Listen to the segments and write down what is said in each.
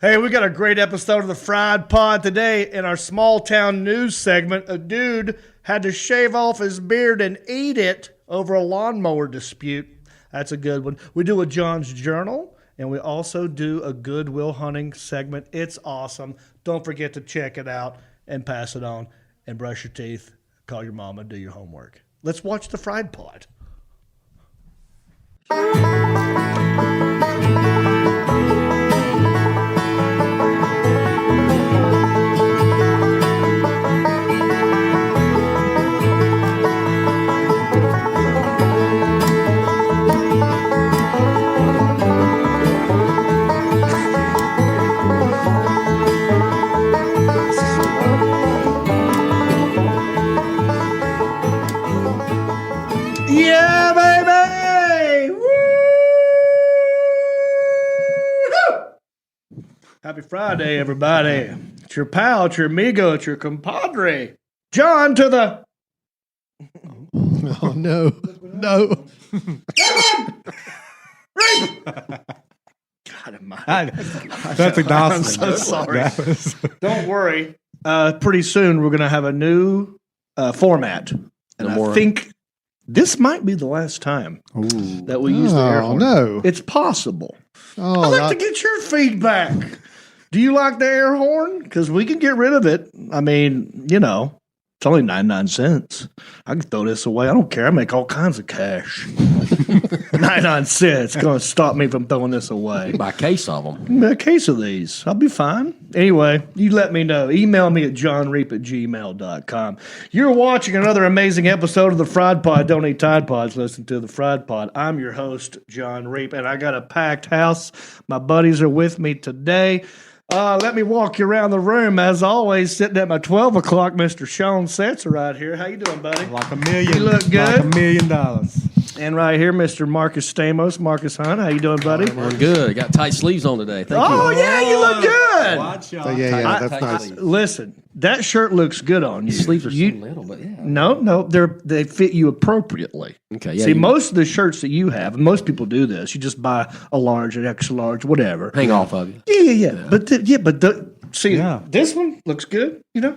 Hey, we got a great episode of the Fried Pod today. In our small town news segment, a dude had to shave off his beard and eat it over a lawnmower dispute. That's a good one. We do a John's Journal, and we also do a Goodwill Hunting segment. It's awesome. Don't forget to check it out and pass it on and brush your teeth, call your mama, do your homework. Let's watch the Fried Pod. Yeah, baby! Woo! Happy Friday, everybody. It's your pal, it's your amigo, it's your compadre. John to the... Oh, no. No. God almighty. That's I'm exhausting. so sorry. Don't worry. Pretty soon, we're going to have a new format. And I think this might be the last time that we use the air horn. No. It's possible. Oh, I'd like to get your feedback. Do you like the air horn? Because we can get rid of it. I mean, you know, it's only 99 cents. I can throw this away. I don't care. I make all kinds of cash. 99 cents going to stop me from throwing this away. Buy a case of them. A case of these. I'll be fine. Anyway, you let me know. Email me at johnreap@gmail.com. You're watching another amazing episode of the Fried Pod. Don't eat Tide Pods. Listen to the Fried Pod. I'm your host, John Reap, and I got a packed house. My buddies are with me today. Let me walk you around the room. As always, sitting at my 12 o'clock, Mr. Shawn Setzer right here. How you doing, buddy? Like $1 million. You look good. Like $1 million. And right here, Mr. Marcus Stamos. Marcus Hunt, how you doing, buddy? I'm good. Got tight sleeves on today. Thank you. Oh, yeah, you look good. Watch y'all. Yeah, that's nice. Listen, that shirt looks good on you. Sleeves are so little, but yeah. No, they fit you appropriately. Okay, yeah. See, most of the shirts that you have, and most people do this, you just buy a large, an extra large, whatever. Hang off of you. Yeah. But this one looks good. You know,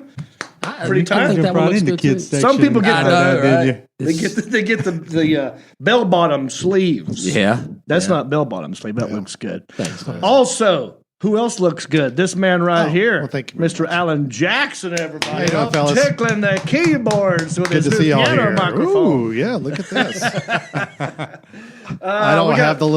pretty tight. I think that one looks good too. Some people get right? They get the bell bottom sleeves. Yeah, That's not bell bottom sleeve. That looks good. Thanks. Also, who else looks good? This man right here, well, thank you, Mr. Alan Jackson. Everybody, How you doing, fellas? tickling the keyboards with Good his to see y'all piano here. microphone. Ooh, yeah, look at this. I don't have the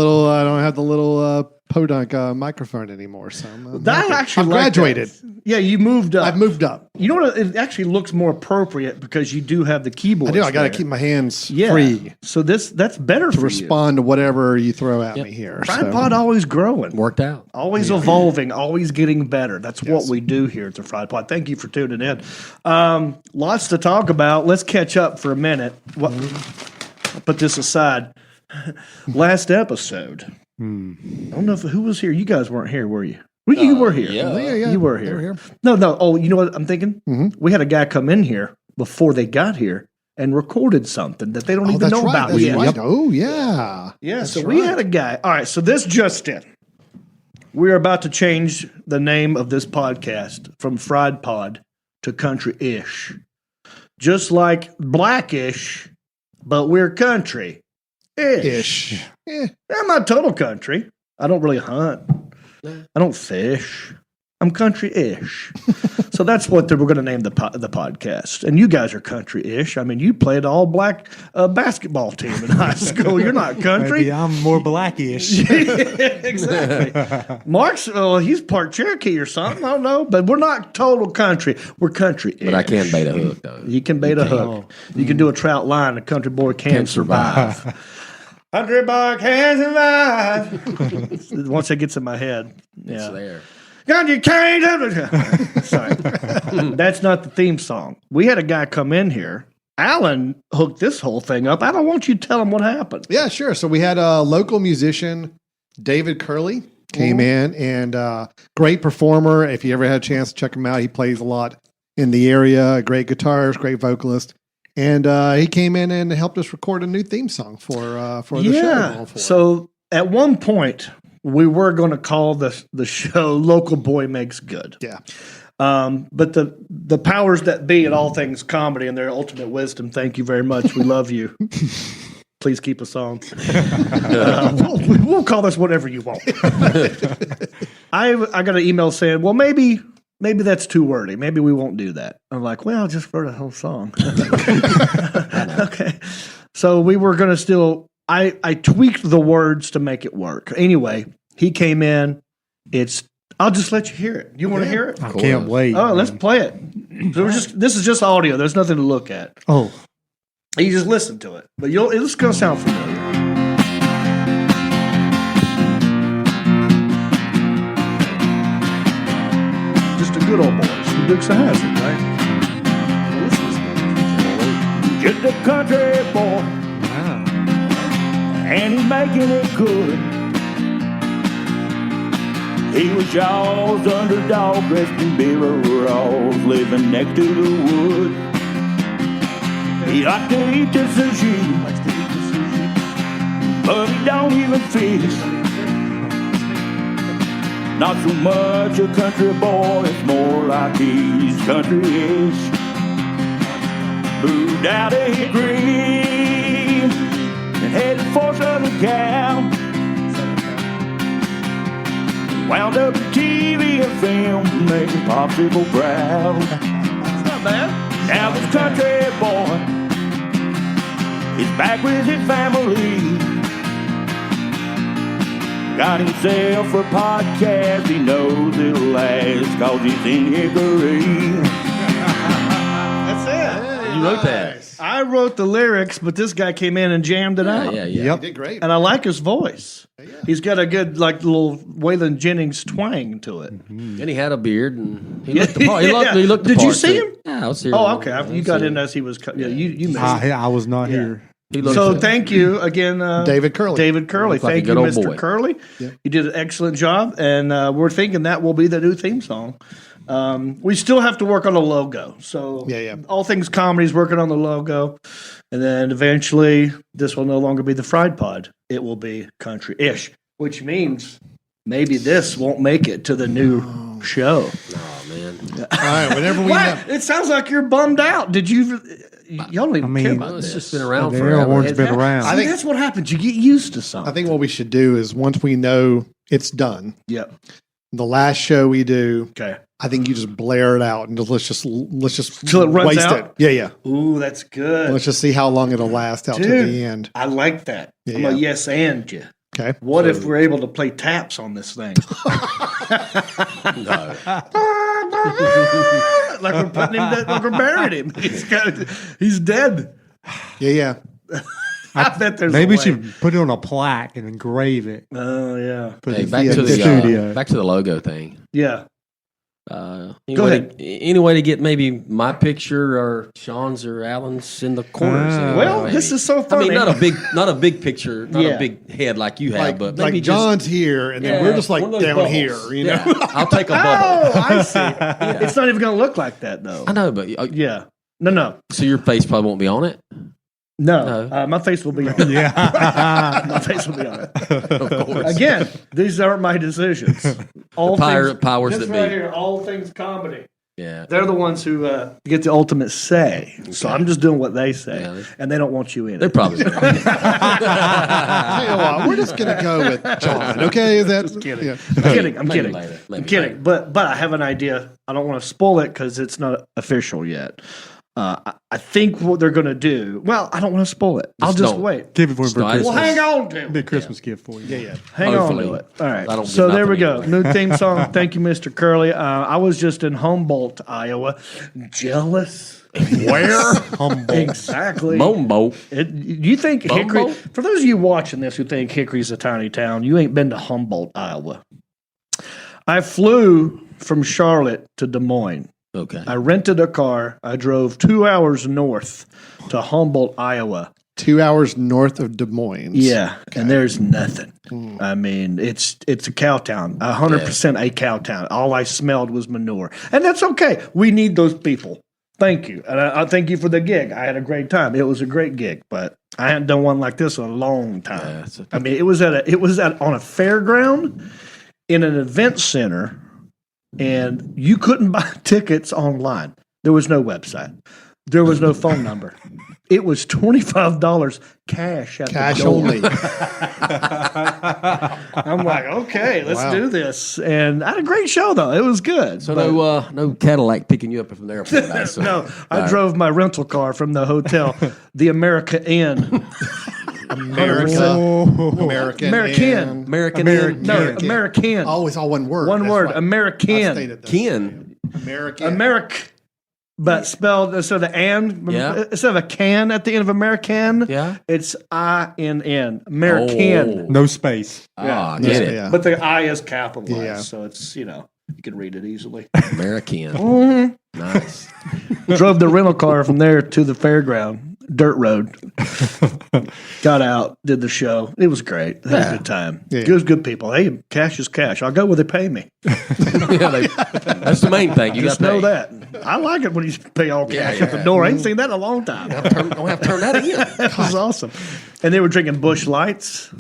little podunk microphone anymore, so I'm graduated. Yeah, you moved up. I've moved up. You know what? It actually looks more appropriate because you do have the keyboard. I do. I got to keep my hands free. free So that's better to for respond to whatever you throw at me here. Fried Pod always growing. Worked out. Always evolving, always getting better. That's what we do here at the Fried Pod. Thank you for tuning in. Lots to talk about. Let's catch up for a minute. I'll put this aside. Last episode. I don't know who was here. You guys weren't here, were you? Well, you were here. Yeah. You were They here. were here. No. Oh, you know what I'm thinking? We had a guy come in here before they got here and recorded something that they don't even know about That's yet. right. Oh, yeah. Yeah, That's so we right. had a guy. All right, so this just in. We're about to change the name of this podcast from Fried Pod to Country-ish. Just like Blackish, but we're country-ish. I'm not total country. I don't really hunt. I don't fish. I'm country-ish. So that's what we're going to name the podcast. And you guys are country-ish. I mean, you played all-black basketball team in high school. You're not country. Maybe I'm more blackish. Exactly. Mark's, he's part Cherokee or something. I don't know. But we're not total country. We're country-ish. But I can bait a hook, though. You can bait a hook. You can do a trout line. A country boy can survive. Country boy can survive. Once that gets in my head. It's Yeah. there. God, you can't. Sorry. That's not the theme song. We had a guy come in here. Alan hooked this whole thing up. I don't want you to tell him what happened. Yeah, sure. So we had a local musician, David Curley, came in, and great performer. If you ever had a chance to check him out, he plays a lot in the area. A great guitarist, great vocalist. And he came in and helped us record a new theme song for the show. So at one point, we were going to call the show "Local Boy Makes Good." Yeah. But the powers that be at all things comedy and their ultimate wisdom, thank you very much. We love you. Please keep us on. We'll call this whatever you want. I got an email saying, well, maybe that's too wordy. Maybe we won't do that. I'm like, well, just for the whole song. Okay. So we were going to still, I tweaked the words to make it work. Anyway, he came in. I'll just let you hear it. You want to hear it? I can't wait. Oh, let's play it. So this is just audio. There's nothing to look at. Oh. You just listen to it. But it's going to sound familiar. Just a good old boys. The Dukes of Hazzard, right? Well, Just a country boy, and he's making it good. He was Shaw's underdog, dressed in beer overalls, living next to the woods. He liked to eat the sushi, but he don't even fish. Not so much a country boy, it's more like he's country-ish. Moved out of Hickory and headed for Southern Cal. Wound up in TV and film, making Popsicle proud. It's not bad. Now this country boy is back with his family. Got himself a podcast, he knows it'll last, cause he's in Hickory. That's it. You wrote that. I wrote the lyrics, but this guy came in and jammed it out. Yeah. You did great. And I like his voice. He's got a good, little Waylon Jennings twang to it. And he had a beard, and he looked the part. He looked the Did part, you see too. him? Yeah, I was here. Oh, okay. You got in as he was. You missed it. I was not here. He looked So the- thank you again, David Curley. David Curley. Looked like a Thank you, good old Mr. boy. Curley. You did an excellent job, and we're thinking that will be the new theme song. We still have to work on the logo. So All Things Comedy's working on the logo, and then eventually this will no longer be the Fried Pod. It will be country-ish, which means maybe this won't make it to the new show. Oh, man. All right, whenever we know. What? It sounds like you're bummed out. Did you? Y'all don't even care about Well, it's this. just been around The forever. air horn's been around. See, that's what happens. You get used to something. I think what we should do is once we know it's done, Yep. the last show we do, Okay. I think you just blare it out and just let's just Till it runs waste out? it. Yeah. Ooh, that's good. Let's just see how long it'll last out to Dude. the end. I like that. I'm Yeah. a yes and you. Okay. What if we're able to play taps on this thing? No. Like we're putting him dead, like we're burying him. He's dead. Yeah. I bet there's Maybe a we way. should put it on a plaque and engrave it. Oh yeah. Put Hey, it back in to the the studio. back to the logo thing. Yeah. Go ahead. Any way to get maybe my picture or Shawn's or Alan's in the corners? Well, this is so funny. I mean, not a big picture, not Yeah. a big head like you have, but maybe like John's here, and then we're just like one of those down bubbles. here. You know. Yeah. I'll take a bubble. Oh, I see. It's not even going to look like that though. I know, but Yeah. No. so your face probably won't be on it. No. No. My face will be on it. Yeah. My face will be on it. Of course, Again, these aren't my decisions. All powers this that right be. here, all things comedy. Yeah. They're the ones who get the ultimate say. So I'm just doing what they say, Yeah. and they don't want you in They're it. probably. Tell you what, we're just gonna go with John. Okay, is that? Kidding. Yeah. I'm Maybe kidding. later. I'm Maybe kidding. later. But I have an idea. I don't want to spoil it because it's not official yet. I think what they're going to do. Well, I don't want to spoil it. I'll just don't. wait. Give it for him for No, I Christmas. Well, hang on to it. Big Christmas gift for you. Yeah. Hang Hopefully. on to it. All I right. don't So get there we nothing go. anyway. New theme song. Thank you, Mr. Curley. I was just in Humboldt, Iowa. Jealous? Where? Humble. Exactly. Mombo. You think Hickory? Bumbo? For those of you watching this who think Hickory's a tiny town, you ain't been to Humboldt, Iowa. I flew from Charlotte to Des Moines. Okay. I rented a car. I drove 2 hours north to Humboldt, Iowa. 2 hours north of Des Moines. Yeah, and there's nothing. I mean, it's a cow town, 100% a cow town. All I smelled was manure, and that's okay. We need those people. Thank you, and I thank you for the gig. I had a great time. It was a great gig, but I hadn't done one like this in a long time. Yeah, I mean, it was on a fairground in an event center, and you couldn't buy tickets online. There was no website. There was no phone number. It was $25 cash at Cash the door. only. I'm like, okay, let's do this. And I had a great show, though. It was good. So But- no Cadillac picking you up from the airport. I assume. no, I drove my rental car from the hotel, the America Inn. America. American. American. and- American Inn. No, American. Oh, it's all one word. One That's word, right. I American. stated this. Ken. American. Americ, but spelled instead of Yeah. instead of a can at the end of American, Yeah. it's INN. American. Oh. No space. Ah, get it. Yeah. But the I is capitalized, Yeah. so it's, you can read it easily. American. Nice. Drove the rental car from there to the fairground, dirt road. Got out, did the show. It was great. Had a good time. Yeah. It was good people. Hey, cash is cash. I'll go where they pay me. That's the main thing. You Just got know that. I like it when you pay all cash at the door. I ain't seen that in a long time. Don't have to turn that in. That was awesome. And they were drinking Bush Lights.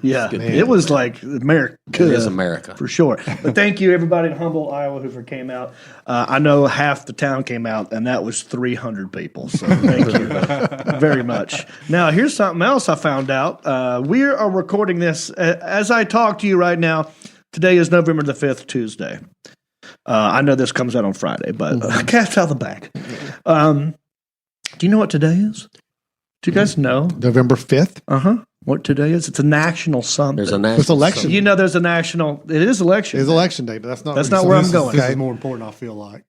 Yeah, it was like America. It is America. For sure. But thank you, everybody in Humble, Iowa, who came out. I know half the town came out, and that was 300 people. So thank you very much. Now, here's something else I found out. We are recording this as I talk to you right now. Today is November the 5th, Tuesday. I know this comes out on Friday, but cat's out of the bag. Do you know what today is? Do you guys know? November 5th. What today is? It's a national something. There's a national. It's election. You know, there's a national. It is election. It's election day, but that's not where I'm going. This is more important, I feel like.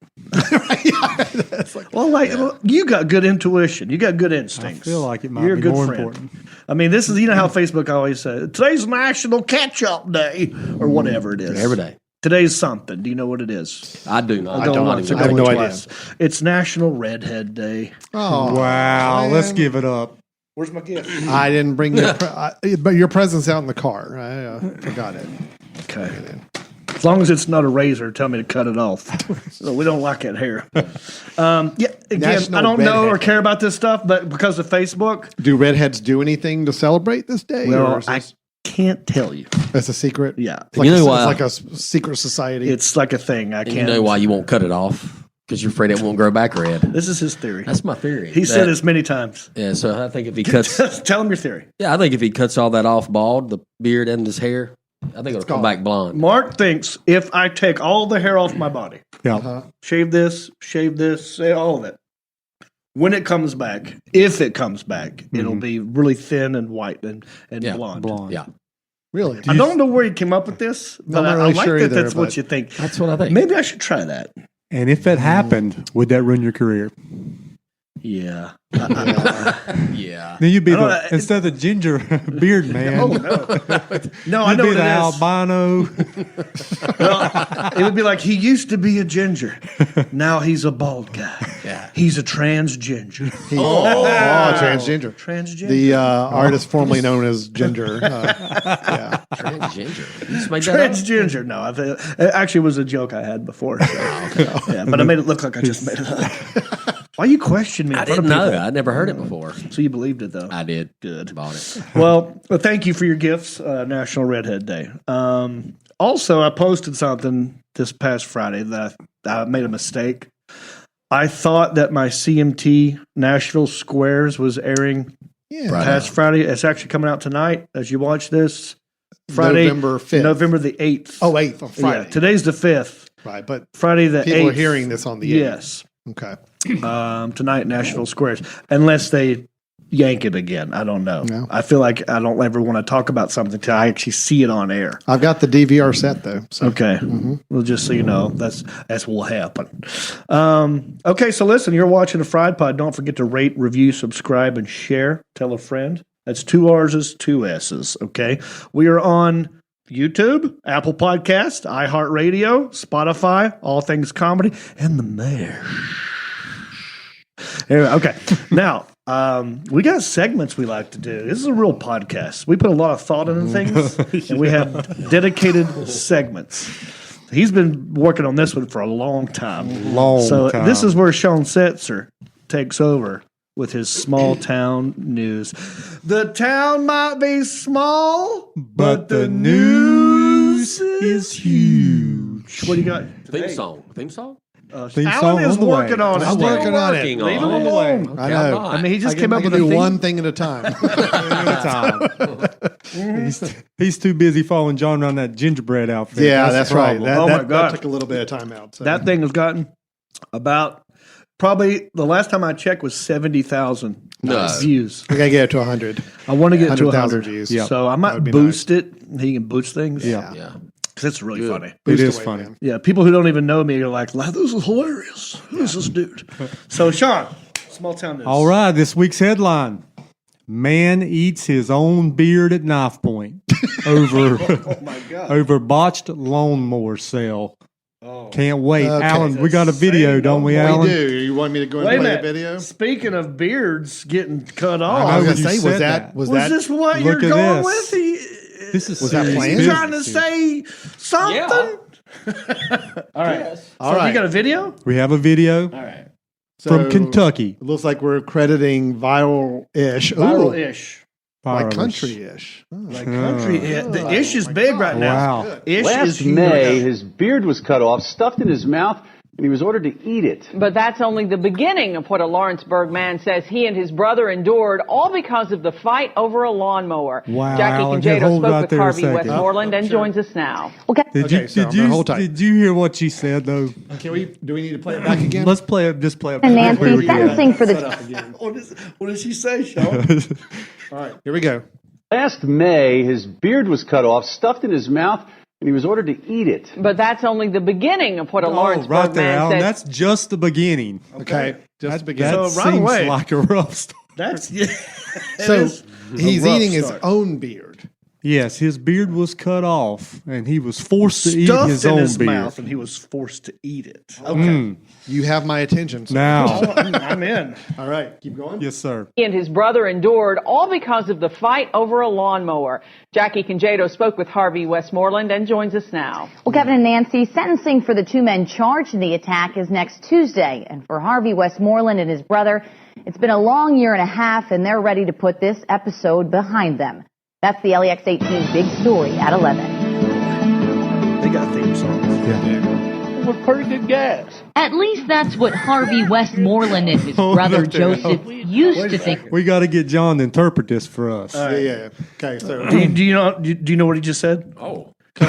Well, you got good intuition. You got good instincts. I feel like it might You're be a good more friend. important. I mean, this is, how Facebook always says, today's National Catch-Up Day, or whatever it is. Every day. Today's something. Do you know what it is? I do not. I don't not want even to I have go no into idea. us. It's National Redhead Day. Oh, Wow, man. let's give it up. Where's my gift? I didn't bring your, but your present's out in the car. I forgot it. Okay. As long as it's not a razor, tell me to cut it off. So we don't like that hair. Again, National I don't know Redhead or care about this stuff, but because of Facebook, Do redheads do anything to celebrate this day? well, or is I this, can't tell you. it's a secret? Yeah. It's like, You know it's why- like a secret society. It's like a thing. I And can't. you know why you won't cut it off? Because you're afraid it won't grow back red. This is his theory. That's my theory. He said this many times. Yeah, so I think if he cuts, Tell him your theory. I think if he cuts all that off bald, the beard and his hair, I think it'll come gone. back blonde. Mark thinks if I take all the hair off my body, Yeah. shave this, say all of it, when it comes back, if it comes back, it'll be really thin and white and Yeah, blonde. Blonde. Yeah, really? I don't know where he came up with this, but I'm not I really like sure that either, that's what but- you think. that's what I think. Maybe I should try that. And if that happened, would that ruin your career? Yeah. Yeah, Then you'd be I don't the, know. instead of the ginger beard man, Oh, no. No, I you'd know be what the it is. albino. Well, it would be like he used to be a ginger. Now he's a bald guy. Yeah. He's a transginger. Transgender. Transgender. The artist formerly known as Ginger. Yeah. transgender. You just made that up? Transgender. No, it actually was a joke I had before. So. Yeah, but I made it look like I just made it up. Why you question me? in I front of didn't know. people? I'd never heard it before. So you believed it, though. I did. Good. Bought it. Well, thank you for your gifts, National Redhead Day. Also, I posted something this past Friday that I made a mistake. I thought that my CMT Nashville Squares was airing Yeah. Right. past Friday. It's actually coming out tonight as you watch this. Friday, November 5th. November the 8th. Oh, 8th on Friday. Yeah, today's the 5th. Right, but Friday the 8th. people are hearing this on the 8th. Yes. Okay. Tonight, Nashville Squares. Unless they yank it again. I don't know. No. I feel like I don't ever want to talk about something until I actually see it on air. I've got the DVR set, though. So. Okay. Well, just so you know, that's what will happen. Okay, so listen, you're watching the Fried Pod. Don't forget to rate, review, subscribe, and share. Tell a friend. That's 2 R's, 2 S's. Okay. We are on YouTube, Apple Podcast, iHeartRadio, Spotify, All Things Comedy, and the Mesh. Anyway, okay. Now, we got segments we like to do. This is a real podcast. We put a lot of thought into things, and we have dedicated segments. He's been working on this one for a long time. Long So time. this is where Shawn Setzer takes over with his small town news. The town might be small, but the news is huge. What do you got? Theme song. Theme song? Theme Alan song is on the way. working on it. I'm working on it. Working Leave him on it. alone. I know. I mean, he just I came up can with a do theme. one thing at a time. He's too busy following John around that gingerbread outfit. Yeah, that's the right. problem. That, Oh, that, my God. that took a little bit of time out. So. That thing has gotten about probably the last time I checked was 70,000 views. we gotta get it to 100. I want to get to 100,000 100 views. Yeah. So I That might would be boost it. He can boost things. Yeah. Yeah. Because it's really funny. It Boost is away, funny. man. Yeah, people who don't even know me are like, "Wow, this is hilarious. Who's this dude?" So, Shawn, small town news. All right, this week's headline: Man eats his own beard at knife point over Oh my God. over botched lawnmower sale. Oh. Can't wait, Okay. Alan. We got a video, Say don't we, no more. Alan? We do. You want me to go and Wait a play minute. the video? Speaking of beards getting cut I off, was when gonna you say, said was that. that was was that this what Look you're at going this. with? This is Was that serious planned? You business trying to here. say something? All right. All So right. you got a video? We have a video All right. from So, Kentucky. It looks like we're crediting viral-ish. Ooh, Viral-ish. like Virus. country-ish. Oh. Like country. The ish is big right now. Wow. Ish is Last huge. May, his beard was cut off, stuffed in his mouth, and he was ordered to eat it. But that's only the beginning of what a Lawrenceburg man says he and his brother endured, all because of the fight over a lawnmower. Wow, Jackie Alan, Congedo hold spoke right with there a Harvey second. Westmoreland and joins us now. Did Okay, so I'm gonna hold tight. did you hear what she said though? Do we need to play it back again? Let's play it. Just play it. And back. Nancy sentencing for the What does she say, Shawn? All right, here we go. Last May, his beard was cut off, stuffed in his mouth, and he was ordered to eat it. But that's only the beginning of what a Oh, Lawrenceburg right there, man Alan. says. That's just the beginning. Okay, just begin. That So right seems away- like a rough story. That's it So is he's a rough eating his start. own beard. Yes, his beard was cut off, and he was forced to eat Stuffed his in own his beard. mouth, and he was forced to eat it. Okay. You have my attention. sir. Now, I'm in. All right, keep going. yes, sir. He and his brother endured, all because of the fight over a lawnmower. Jackie Congedo spoke with Harvey Westmoreland and joins us now. Well, Kevin and Nancy, sentencing for the two men charged in the attack is next Tuesday. And for Harvey Westmoreland and his brother, it's been a long year and a half, and they're ready to put this episode behind them. That's the LEX 18 big story at 11. They got theme songs. With pretty good gas. At least that's what Harvey Westmoreland and his brother up there. Joseph used to think. We got to get John to interpret this for us. Yeah. Okay, so Do you know what he just said? Oh. You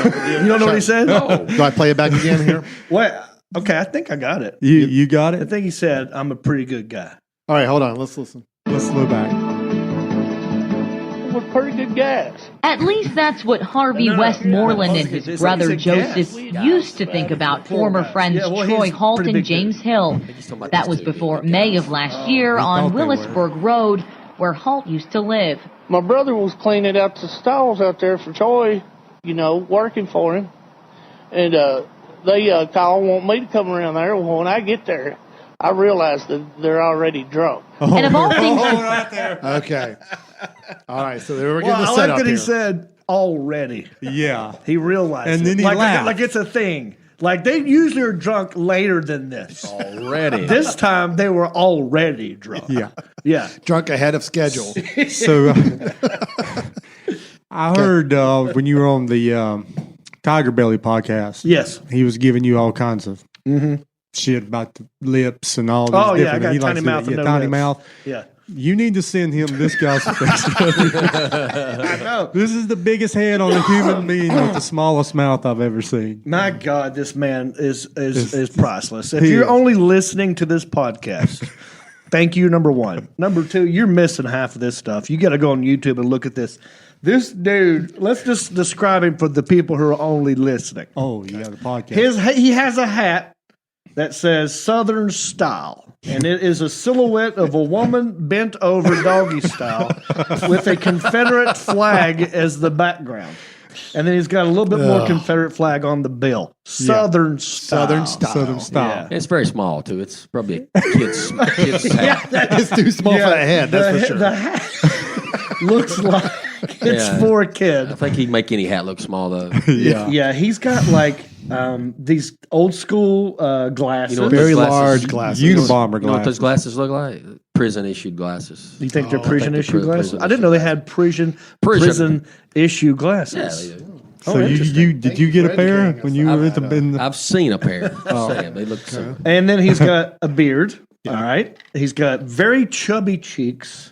don't know what he said? do I play it back again here? What? Okay, I think I got it. You got I it? think he said, "I'm a pretty good guy." All right, hold on. Let's listen. Let's slow back. With pretty good gas. At least that's what Harvey No. Westmoreland and It's his like brother he said Joseph gas. used to think about former friends Yeah, well, Troy he's Halt pretty and big James dude. Hill. he's talking about That these was two. before May of last year on thought they were. Willisburg Road, where Halt used to live. My brother was cleaning out the stalls out there for Troy, working for him. And they call, want me to come around there. Well, when I get there, I realize that they're already drunk. And of all things, right there. Okay. All right, so we're getting Well, the I setup like that he here. said already. Yeah. He realized And it. then he like, laughed. like it's a thing. Like they usually are drunk later than this. Already. This time they were already drunk. Yeah. Yeah. Drunk ahead of schedule. So I heard when you were on the Tiger Belly podcast, Yes. he was giving you all kinds of shit about the lips and all these Oh, yeah, different. I got he tiny likes to- mouth and yeah, no tiny lips. mouth. Yeah. You need to send him this guy's picture. I know. This is the biggest head on a human being with the smallest mouth I've ever seen. My God, this man is priceless. If He you're is. only listening to this podcast, thank you, number one. Number two, you're missing half of this stuff. You got to go on YouTube and look at this. This dude, let's just describe him for the people who are only listening. Oh, yeah, the podcast. He has a hat that says Southern Style, and it is a silhouette of a woman bent over doggy style with a Confederate flag as the background. And then he's got a little bit more Confederate flag on the bill. Southern Style. Southern Style. Southern style. Yeah. It's very small, too. It's probably a kid's hat. It's too small for that head, that's for sure. The hat looks like it's Yeah. for a I kid. think he'd make any hat look small, though. Yeah, he's got like these old school glasses. You know what Very those glasses- large glasses. Unabomber You know what those glasses. glasses look like? prison issued glasses. You think they're prison issue they're glasses? prison I didn't know they had prison issue Yeah, glasses. they do. So did you get a pair when you were at the? I've seen a pair. They look so. And then he's got a beard. All right. He's got very chubby cheeks.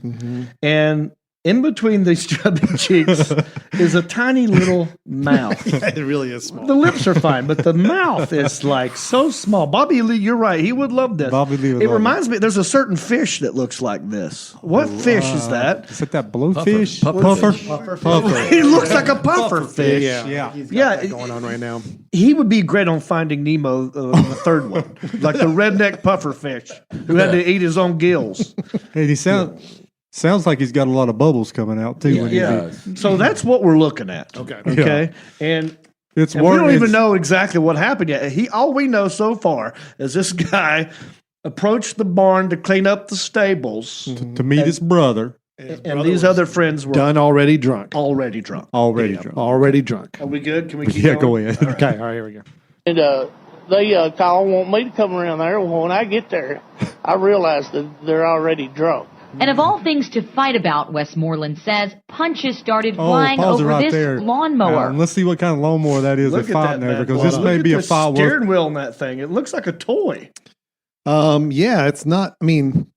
And in between these chubby cheeks is a tiny little mouth. It really is small. The lips are fine, but the mouth is like so small. Bobby Lee, you're right. He would love this. Bobby Lee would it love reminds me, there's a certain fish that looks like this. What fish is that? Is it that blowfish? Puffer. He looks like a puffer fish. Yeah. He's got Yeah, that going on right now. He would be great on Finding Nemo, the third one, like the redneck puffer fish who had to eat his own gills. Hey, he sounds like he's got a lot of bubbles coming out too. When Yeah. So that's what we're looking at. Okay. And It's we don't even know exactly what happened yet. All we know so far is this guy approached the barn to clean up the stables, to meet his brother. and these other friends were Done already drunk. already drunk. Already drunk. Already drunk. Are we good? Can we keep Yeah, going? go ahead. Okay, all right, here we go. And they call, want me to come around there. Well, when I get there, I realize that they're already drunk. And of all things to fight about, Westmoreland says, punches started flying pause it over right this there. lawnmower. Let's see what kind of lawnmower that is Look they're at fighting that over, bad because boy. this may Look be at a the fight worth. steering wheel on that thing. It looks like a toy. Yeah, it's not. I mean,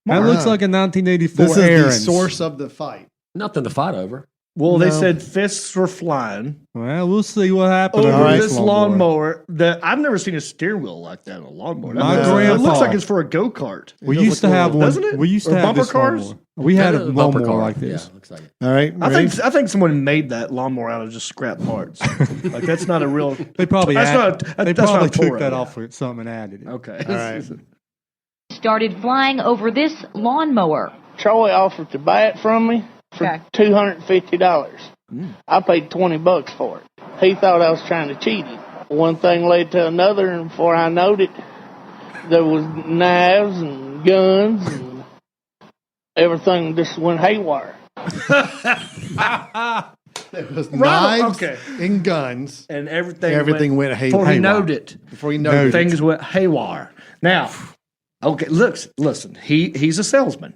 That looks like a 1984 this is Aaron's. the source of the fight. Nothing to fight over. Well, they No. said fists were flying Well, we'll see what happens over over this lawnmower. That I've never seen a steering wheel like that in a lawnmower. My It grandpa- looks like it's for a go kart. We used to have one. doesn't it? We used Or to have bumper this cars? lawnmower. We had a Kinda bumper lawnmower car. like this. Yeah, looks like it. All right, I think someone made that lawnmower out of just scrap parts. Like that's not a real. They probably That's add- not- they that's probably not took Toro. that off with something and added it. Okay. all right. Started flying over this lawnmower. Troy offered to buy it from me for Okay. $250. I paid $20 for it. He thought I was trying to cheat him. One thing led to another, and before I knowed it, there was knives and guns and everything just went haywire. There was Right, knives okay. and guns. And everything went haywire. Before he knowed it. Before you know it. Things went haywire. Now, okay, listen. He's a salesman.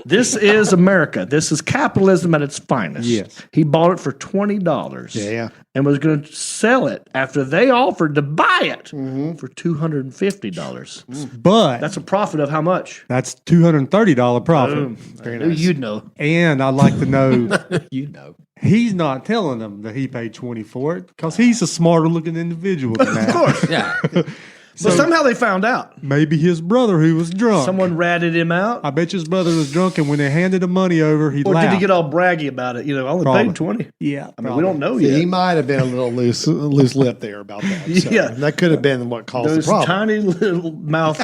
This is America. This is capitalism at its finest. Yes. He bought it for $20. Yeah. And was going to sell it after they offered to buy it for $250. But That's a profit of how much? that's $230 profit. Boom. I knew you'd know. And I'd like to know You know. he's not telling them that he paid 20 for it because he's a smarter looking individual than that. Of course. Yeah. But somehow they found out. Maybe his brother who was drunk. Someone ratted him out. I bet you his brother was drunk, and when they handed the money over, he Or laughed. did he get all braggy about it? You know, I only Probably. paid 20. Yeah, I mean, we don't know See, yet. he might have been a little loose lip there about that. So Yeah. that could have been what caused Those the problem. tiny little mouth.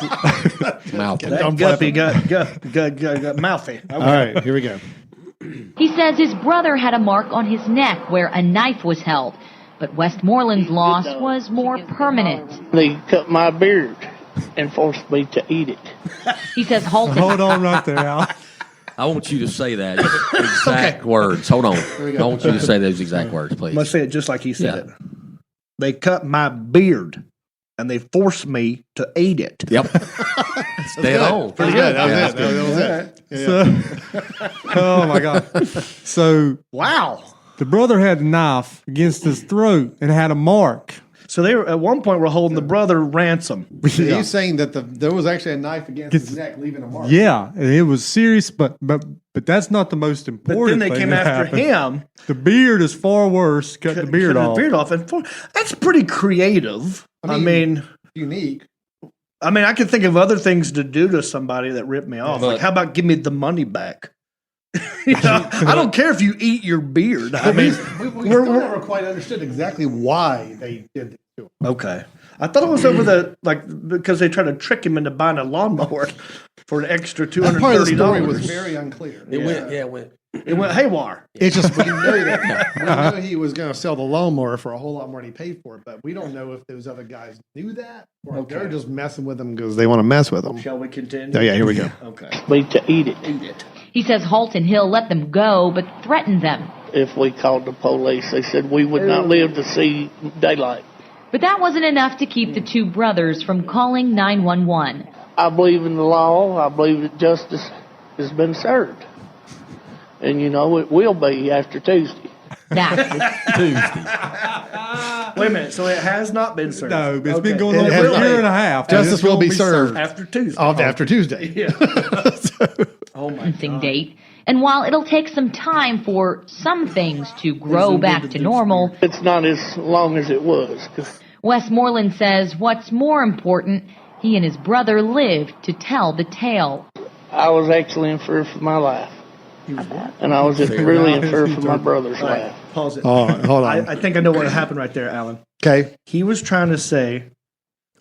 Mouth. That guppy got mouthy. Okay. All right, here we go. He says his brother had a mark on his neck where a knife was held. But Westmoreland's loss was more permanent. They cut my beard and forced me to eat it. He says Halton Hold on right there, Al. I want you to say that exact words. Hold on. I want you to say those exact words, please. Must say it just like he said Yeah. it. They cut my beard and they forced me to eat it. Yep. It's dead on. Pretty good. That was Yeah, it. That was it. Yeah. Oh my God! So Wow. the brother had a knife against his throat and had a mark. So they were at one point were holding the brother ransom. So he's saying that there was actually a knife against his neck, leaving a mark. Yeah, and it was serious, but that's not the most But important. then they thing came that after happened. him. The beard is far worse. Cut the beard cut off. The beard off. And that's pretty creative. I mean, unique. I can think of other things to do to somebody that ripped me off. But- Like, how about give me the money back? You know, I don't care if you eat your beard. I mean, We still never quite understood exactly why they did this to him. okay. I thought it was over because they tried to trick him into buying a lawnmower for an extra That part of the story $230. was very unclear. It went haywire. It's just we know that we know he was going to sell the lawnmower for a whole lot more than he paid for it, but we don't know if those other guys knew that or if they're just messing with him because they want to mess with him. Shall we continue? Oh yeah, here we go. Okay. Me to eat it. Eat it. He says Halton Hill let them go, but threatened them. If we called the police, they said we would not live to see daylight. But that wasn't enough to keep the two brothers from calling 911. I believe in the law. I believe that justice has been served. And, you know, it will be after Tuesday. Tuesday. Wait a minute. So it has not been served. No, it's been Okay. going on It for has a not. year and a half. Justice will be served After Tuesday. after Tuesday. Yeah. Oh my sentencing God. date. And while it'll take some time for some things to grow back to normal, It's not as long as it was. 'Cause Westmoreland says what's more important, he and his brother lived to tell the tale. I was actually in fear for my life. And I was really in fear for my brother's All right, life. pause it. Oh, hold on. I think I know what happened right there, Alan. Okay. He was trying to say,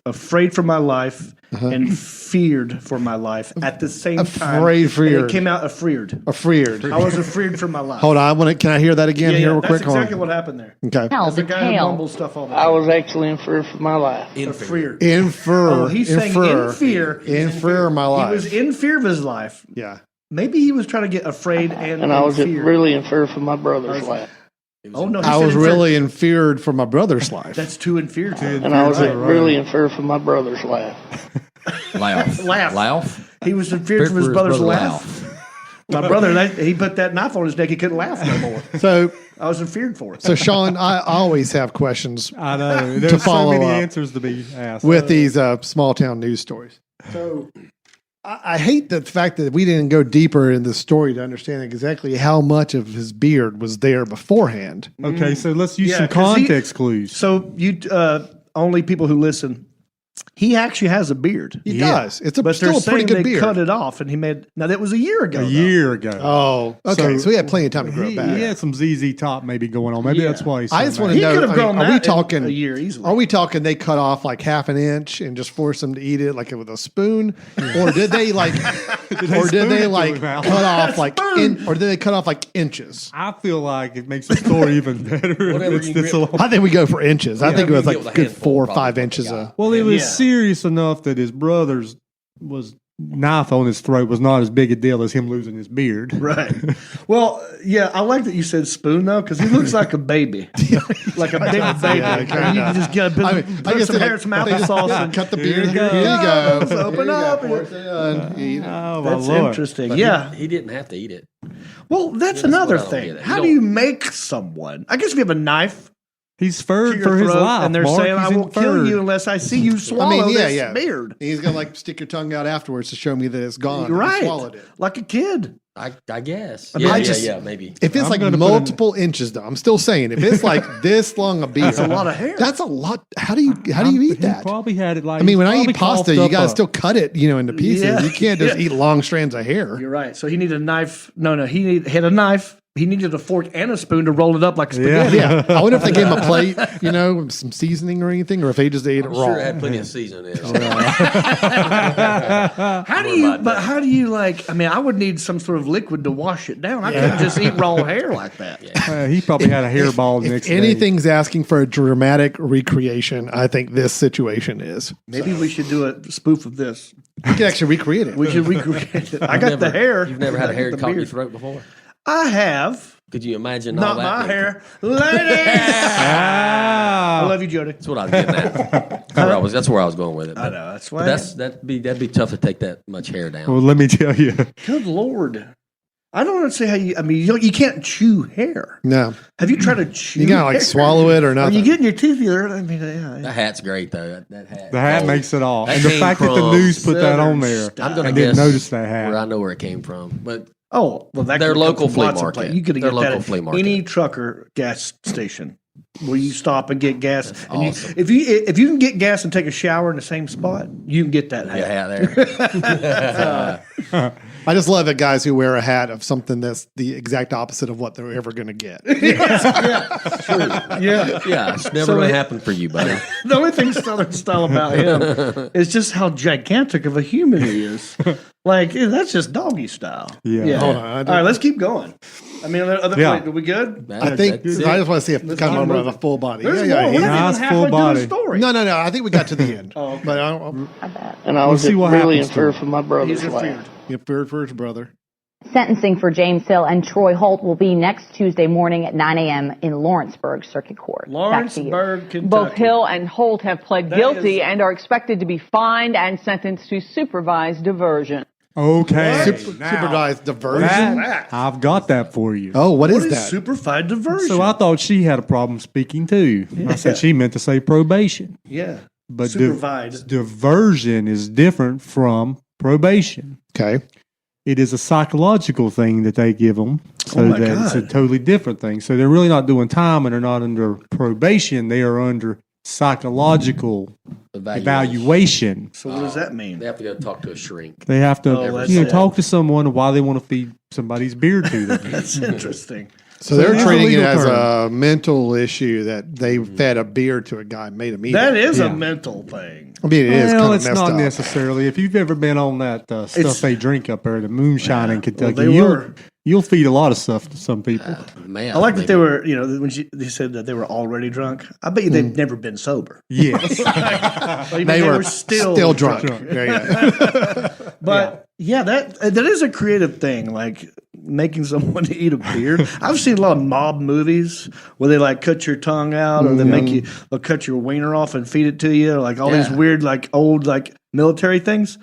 afraid for my life and feared for my life at the same time. Afraid, And feared. it came out afraid. Afraid. I was afraid for my life. Hold on. Can I hear that again Yeah, here real that's quick? Hold on. exactly what happened there. Okay. Tell That's the the guy who tale. mumbles stuff all the I time. was actually in fear for my life. Afraid. Infer. Oh, he's saying in fear. Infer my life. He was in fear of his life. Yeah. Maybe he was trying to get afraid and And I was fear. really in fear for my brother's life. Oh no, he I said was in fear. really in fear for my brother's life. That's too in fear. And I was really in fear for my brother's life. Laugh. Laugh. Laugh. He was in fear for his brother's laugh. My brother, he put that knife on his neck. He couldn't laugh no more. So, I was in fear for it. so Shawn, I always have questions I know. There's so follow many up answers to be asked. with these small town news stories. So I hate the fact that we didn't go deeper in the story to understand exactly how much of his beard was there beforehand. Okay, so let's use Yeah, some 'cause he- context clues. So you, only people who listen, he actually has a beard. He does. It's But still they're a pretty saying good they beard. cut it off, and he made. Now that was a year ago. A though. year ago. Oh, okay. So he had plenty of time to grow it back. He had some ZZ Top maybe going on. Maybe Yeah. that's why he's I so just mad. want to He know. could have grown are we that in talking a year easily. Are we talking they cut off like half an inch and just forced them to eat it like with a spoon, or did they like, or did they like cut off like, or did they cut off like inches? I feel like it makes the story even better. Whatever It's you this get. long. I think we go for inches. I think it was you like get with a good handful, 4 or probably 5 what inches. you got. Well, it was Yeah. serious enough that his brother's was knife on his throat was not as big a deal as him losing his beard. Right. Well, yeah, I like that you said spoon though, because he looks like a baby, like a big baby. Yeah, You kinda. can just get a I mean, I put guess some they hair, like- some they just- applesauce, yeah, and cut the Here beard. you Here go. you go. Let's open up. Pour it on, eat it. Oh, my That's Lord. interesting. But Yeah. He didn't have to eat it. Well, that's That's another what I don't thing. get it. How You do you don't- make someone? I guess if you have a knife He's to furred your for his throat, life. and they're Mark. saying, "I He's won't kill inferred. you unless I see you swallow this beard." He's gonna like stick your tongue out afterwards to show me that it's gone. You're that you right. swallowed it. Like a kid. I guess. I mean, Yeah, I yeah, just- yeah, maybe. If it's I'm like gonna put multiple inches, though, I'm still saying if it's like this long a beard, That's a lot of hair. That's a lot. How do you eat He that? probably had it like. I mean, when I probably eat pasta, coughed you up gotta a- still cut it, into pieces. Yeah. You can't just Yeah. eat long strands of hair. You're right. So he needed a knife. No, he had a knife. He needed a fork and a spoon to roll it up like spaghetti. Yeah, I wonder if they gave him a plate, with some seasoning or anything, or if they just ate it I'm raw. sure it had plenty of seasoning in it. How do you like? I mean, I would need some sort of liquid to wash it down. I couldn't just eat raw hair like that. He probably had a hairball If next day. anything's asking for a dramatic recreation, I think this situation is. Maybe we should do a spoof of this. We can actually recreate it. We should recreate it. I got the hair. You've never had a I got hair the caught in your beard. throat before? I have. Could you imagine all Not that? my being- hair. Ladies! I love you, Jody. That's what I was getting at. That's where I was going with it. I know. That's why. But that'd be tough to take that much hair down. Well, let me tell you. Good Lord. I don't understand how you. I mean, you can't chew hair. No, Have you tried to chew? you gotta like hair? swallow it or Are nothing. you getting your teeth either? I mean, yeah. That hat's great though. That hat. The hat Oh, makes it all. that And the came fact that the from news put that on Southern there. style. I'm gonna I guess didn't notice that hat. where I know where it came from, but Oh, well, that Their could come local from flea lots of market. places. You could Their get that local at flea market. any trucker gas station where you stop and get gas. And awesome. if you can get gas and take a shower in the same spot, you can get that hat. yeah, there. I just love it, guys who wear a hat of something that's the exact opposite of what they're ever going to get. Yeah. Yeah, it's never So going it- to happen for you, buddy. The only thing Southern style about him is just how gigantic of a human he is. Like, that's just doggy style. Yeah. Hold on, All right, let's keep going. I mean, Yeah. wait, are we good? I think That's it. I just want to see if Let's kind keep of moving. a full body. There's Yeah, more. yeah, We're yeah. not Nice even full halfway through body. the story. No. I think we got to the end. Oh, okay. But I don't, And I was see what really in happens to fear him. for my brother's He's a life. feared. you feared for his brother. Sentencing for James Hill and Troy Holt will be next Tuesday morning at 9 a.m. in Lawrenceburg Circuit Court. Lawrenceburg, Kentucky. Both Hill and Holt have pled guilty and are expected to be fined and sentenced to supervised diversion. Okay. Supervised diversion? I've got that for you. Oh, what is What is that? supervised diversion? So I thought she had a problem speaking too. I said she meant to say probation. Yeah. But Supervised. diversion is different from probation. Okay. It is a psychological thing that they give them. So my that it's a God. totally different thing. So they're really not doing time and they're not under probation. They are under psychological evaluation. So what does that mean? They have to go talk to a shrink. They have to that's it. talk to someone why they want to feed somebody's beard to them. That's interesting. So they're it is a treating it legal as term. a mental issue that they fed a beer to a guy and made him eat That it. is a mental thing. I mean, it is Well, kind of it's messed not up. necessarily. If you've ever been on that stuff they drink up there, the moonshine in Kentucky, they were. you'll feed a lot of stuff to some people. Man, I like that they were, when they said that they were already drunk. I bet you they've never been sober. Yes. Like, They were still drunk. Yeah. But that is a creative thing, like making someone eat a beard. I've seen a lot of mob movies where they like cut your tongue out, or they'll cut your wiener off and feed it to you, like all these weird, like old, like military things.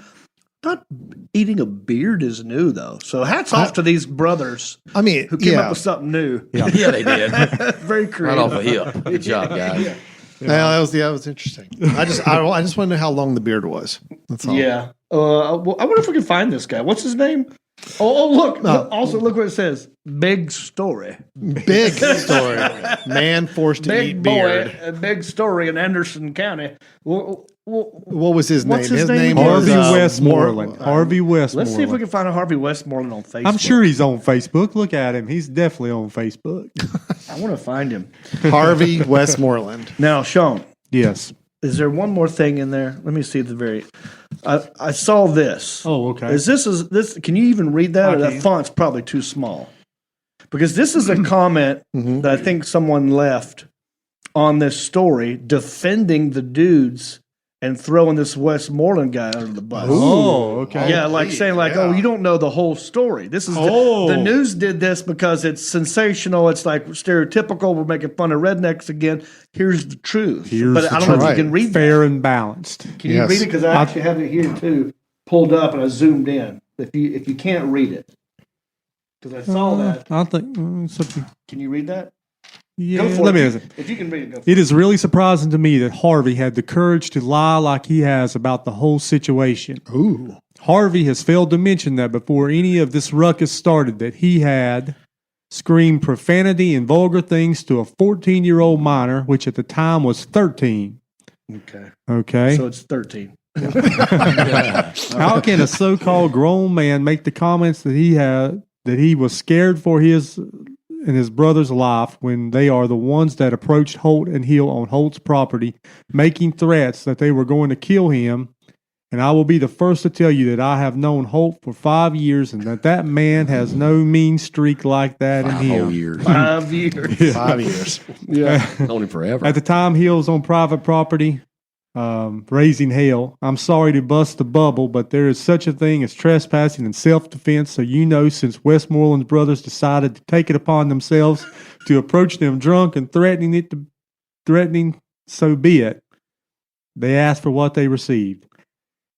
Not eating a beard is new though. So hats off to these brothers. I mean, who came up with something new. Yeah, they did. Very Right creative. off a hip. Good job, guys. Well, that was interesting. I just want to know how long the beard was. That's all. Yeah. Well, I wonder if we can find this guy. What's his name? Oh, look. Also, look what it says. Big story. Big story. Man forced to eat Big boy. beard. A big story in Anderson County. What was his name? What's his name? Harvey was, Westmoreland. Harvey Westmoreland. Let's see if we can find a Harvey Westmoreland on Facebook. I'm sure he's on Facebook. Look at him. He's definitely on Facebook. I want to find him. Harvey Westmoreland. Now, Shawn, Yes. is there one more thing in there? Let me see at the very. I saw this. Oh, okay. Is this? Can you even read that? Or that font's probably too small. Because this is a comment that I think someone left on this story defending the dudes and throwing this Westmoreland guy under the bus. Oh, okay. Yeah, like saying like, oh, you don't know the whole story. This is the news did this because it's sensational. It's like stereotypical. We're making fun of rednecks again. Here's the truth. But I don't know if you can read Fair that. and balanced. Can you read it? Because I actually have it here too, pulled up and I zoomed in. If you can't read it, because I saw that. I think. Something. Can you read that? Yeah. Go for Let it. me. If you can read it, go for It is really surprising to me that Harvey had the courage to lie like he has about the whole situation. Ooh. Harvey has failed to mention that before any of this ruckus started, that he had screamed profanity and vulgar things to a 14-year-old minor, which at the time was 13. Okay. Okay. So it's 13. How can a so-called grown man make the comments that he was scared for his and his brother's life when they are the ones that approached Holt and Hill on Holt's property, making threats that they were going to kill him? And I will be the first to tell you that I have known Holt for 5 years and that man has no mean streak like that in him. 5 years. 5 years. 5 years. Yeah. Known him forever. At the time, Hill was on private property, raising hell. I'm sorry to bust the bubble, but there is such a thing as trespassing and self-defense. So since Westmoreland's brothers decided to take it upon themselves to approach them drunk and threatening, so be it. They asked for what they received.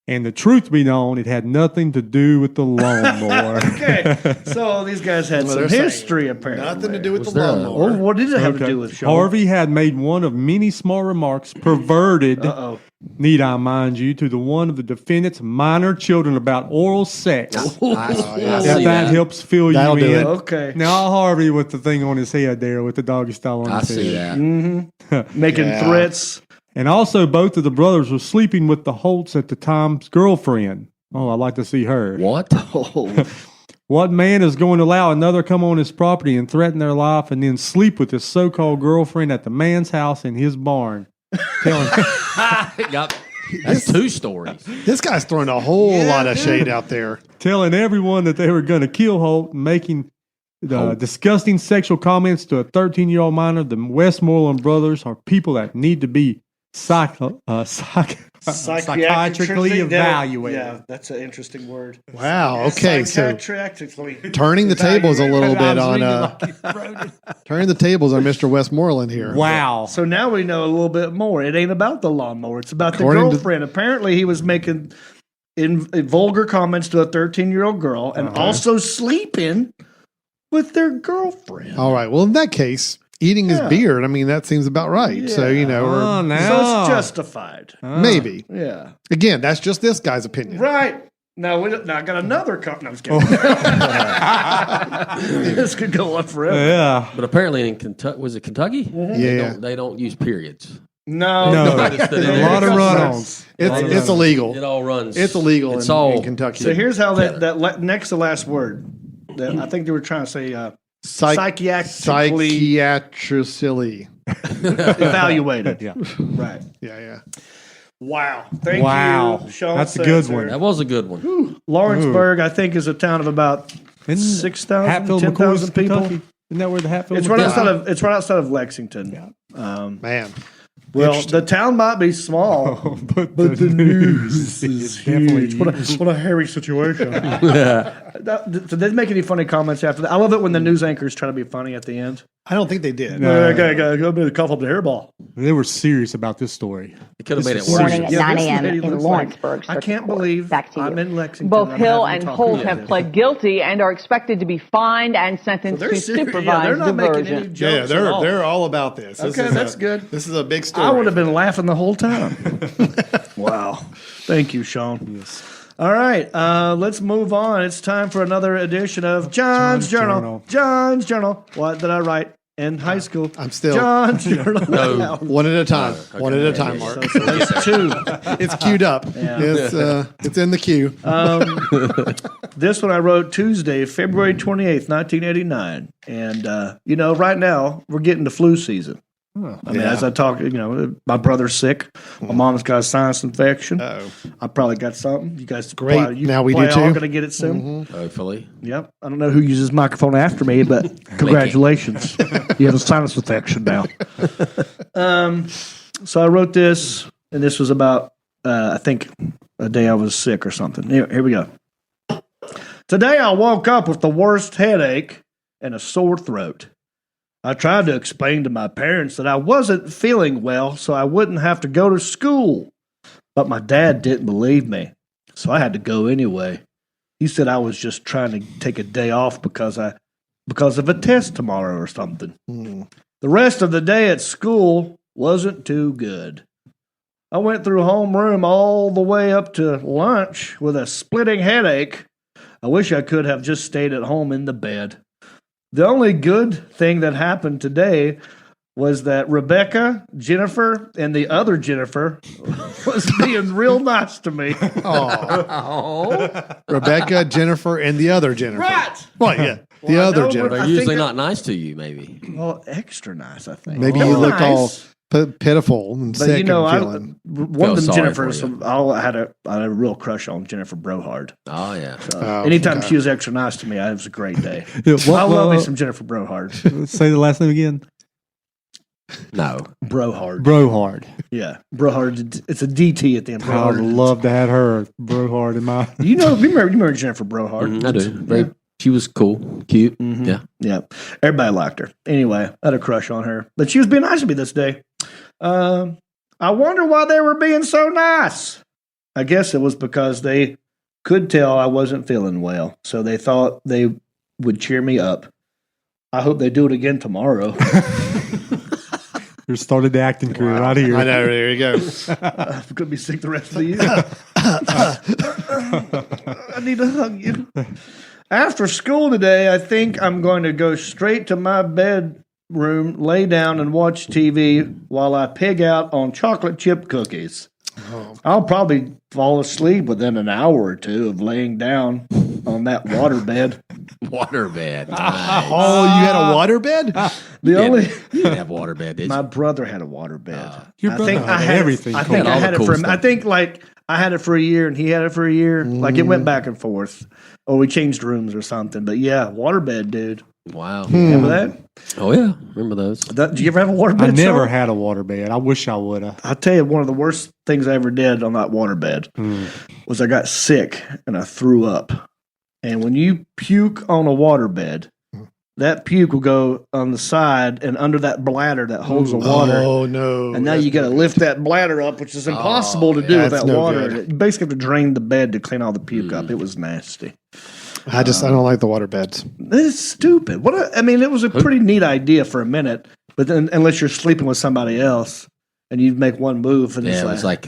And the truth be known, it had nothing to do with the lawnmower. Okay. So these guys had some history, apparently. Nothing to do with Was the there a- lawnmower. Well, what did it have to do with Shawn? Harvey had made one of many small remarks, perverted, need I mind you, to the one of the defendant's minor children about oral sex. I If see that helps fill That'll you do in. it. Okay. Now Harvey with the thing on his head there, with the doggy style on I his see head. that. Making Yeah. threats. And also, both of the brothers were sleeping with the Holt's at the time's girlfriend. Oh, I'd like to see her. What? What man is going to allow another come on his property and threaten their life and then sleep with his so-called girlfriend at the man's house in his barn? That's two stories. This guy's throwing a whole lot of shade out there. Telling everyone that they were going to kill Holt and making disgusting sexual comments to a 13-year-old minor. The Westmoreland brothers are people that need to be psychiatrically evaluated. Yeah, that's an interesting word. Wow. Okay. So Psychiatrically. turning the tables a little bit on turning the tables on Mr. Westmoreland here. Wow. So now we know a little bit more. It ain't about the lawnmower. It's about According the girlfriend. Apparently, he was making vulgar comments to a 13-year-old girl and also sleeping with their girlfriend. All right. Well, in that case, eating his beard, I mean, that seems about right. So, you know, Oh, no. So it's justified. maybe. Yeah. Again, that's just this guy's opinion. Right. Now I got another cup. No, I'm just kidding. This could go on forever. Yeah. But apparently in Kentucky, was it Kentucky? Yeah. They don't use periods. No. No. Noticed that A lot of run-ons. It's illegal. It all runs. It's illegal It's in, all in Kentucky. So here's how that next to last word. I think they were trying to say psychiatrically Psychiatrically. evaluated. Yeah. Right. Yeah. Wow. Thank Wow. you, Shawn. That's a good Spencer. one. That was a good one. Lawrenceburg, I think, is a town of about 6,000, Hatfield, 10,000 people. Kentucky. Isn't that where the Hatfield? It's right outside of Lexington. Man. Well, the town might be small, but but the news is is definitely huge. What a hairy situation. Did they make any funny comments after that? I love it when the news anchors try to be funny at the end. I don't think they did. Okay, go cough up the hairball. They were serious about this story. It could have made it Morning worse. at 9 this a.m. lady in looks Lawrenceburg. I can't believe Back to you. I'm in Lexington. Both I'm Hill having and to talk Holt about have this. pled guilty and are expected to be fined and sentenced They're to serious. supervised Yeah, they're not making any diversion. jokes at all. they're all about this. Okay, that's good. This is a big story. I would have been laughing the whole time. Wow. Thank you, Shawn. Yes. All right, let's move on. It's time for another edition of John's Journal. John's Journal. What did I write in high school? I'm still John's Journal. No. one at a time. Okay. One at a time, Mark. So that's two. It's queued up. It's in the queue. This one I wrote Tuesday, February 28th, 1989. And, right now we're getting to flu season. I mean, as I talk, my brother's sick. My mom's got a sinus infection. Uh-oh. I probably got something. You guys, Great. Now we do all too. going to get it soon. Hopefully. Yep. I don't know who uses microphone after me, but congratulations. You have a sinus infection now. So I wrote this, and this was about, I think, a day I was sick or something. Here we go. Today I woke up with the worst headache and a sore throat. I tried to explain to my parents that I wasn't feeling well so I wouldn't have to go to school. But my dad didn't believe me, so I had to go anyway. He said I was just trying to take a day off because of a test tomorrow or something. The rest of the day at school wasn't too good. I went through homeroom all the way up to lunch with a splitting headache. I wish I could have just stayed at home in the bed. The only good thing that happened today was that Rebecca, Jennifer, and the other Jennifer was being real nice to me. Rebecca, Jennifer, and the other Jennifer. Right. Well, yeah. The Well, I other know, Jennifer. but They're I usually think not nice to you, maybe. Well, extra nice, I think. Maybe They you were looked all nice, pitiful and but sick and feeling. one of them sorry Jennifers, for you. I had a real crush on Jennifer Brohard. Oh, yeah. Anytime okay. she was extra nice to me, it was a great day. Yeah, I love me some Jennifer Brohard. Say the last name again. No. Brohard. Brohard. Yeah, Brohard. It's a DT at the end. I would Brohard. love to have her Brohard in my. You remember Jennifer Brohard? I do. She was cool, cute. Yeah. Yeah, everybody liked her. Anyway, I had a crush on her, but she was being nice to me this day. I wonder why they were being so nice. I guess it was because they could tell I wasn't feeling well, so they thought they would cheer me up. I hope they do it again tomorrow. You started the acting career right here. I know. There you go. I'm going to be sick the rest of the year. I need to hug you. After school today, I think I'm going to go straight to my bedroom, lay down, and watch TV while I pig out on chocolate chip cookies. I'll probably fall asleep within an hour or two of laying down on that waterbed. Waterbed. Nice. Oh, you had a waterbed? The only You didn't have waterbed, did you? my brother had a waterbed. Your brother had had everything. I think All I the had it cool for. stuff. I think like I had it for a year and he had it for a year. Like it went back and forth, or we changed rooms or something. But yeah, waterbed, dude. Wow. Remember that? Oh, yeah. Remember those. Did you ever have a waterbed? I never Shawn? had a waterbed. I wish I would have. I'll tell you, one of the worst things I ever did on that waterbed was I got sick and I threw up. And when you puke on a waterbed, that puke will go on the side and under that bladder that holds the water. Oh, no. And now you got to lift that bladder up, which is impossible to do with that no water. good. You basically have to drain the bed to clean all the puke up. It was nasty. I don't like the water beds. It's stupid. I mean, it was a pretty neat idea for a minute, but then unless you're sleeping with somebody else and you make one move and Yeah, it was like,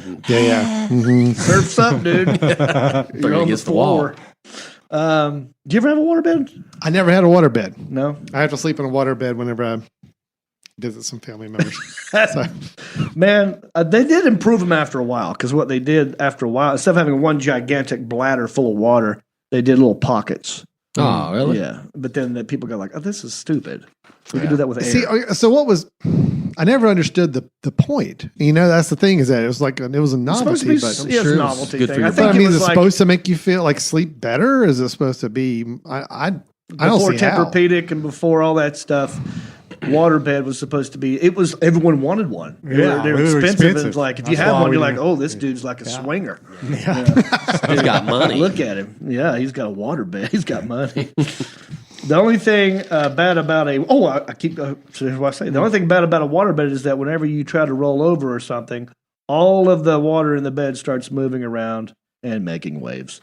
surf's up, dude. You're on the against the wall. floor. Do you ever have a waterbed? I never had a water bed. No. I have to sleep in a water bed whenever I visit some family members. So, Man, they did improve them after a while because what they did after a while, instead of having one gigantic bladder full of water, they did little pockets. oh, really? Yeah, but then the people go like, "Oh, this is stupid. We can do that with air." see, so what was? I never understood the point. You know, that's the thing is that it was like it was a It's supposed to novelty, be but it's a sure it was novelty good for thing. your I But think I mean, it is was it like supposed to make you feel like sleep better? Or is it supposed to be? I don't before see how. Tempur-Pedic and before all that stuff. Waterbed was supposed to be. It was everyone wanted one. They were they were expensive. And like if you That's had why one, we you're like, didn't- oh, this dude's like a swinger. He's got money. Look at him. Yeah, he's got a waterbed. He's got money. The only thing bad about I keep so here's what I say. The only thing bad about a waterbed is that whenever you try to roll over or something, all of the water in the bed starts moving around and making waves.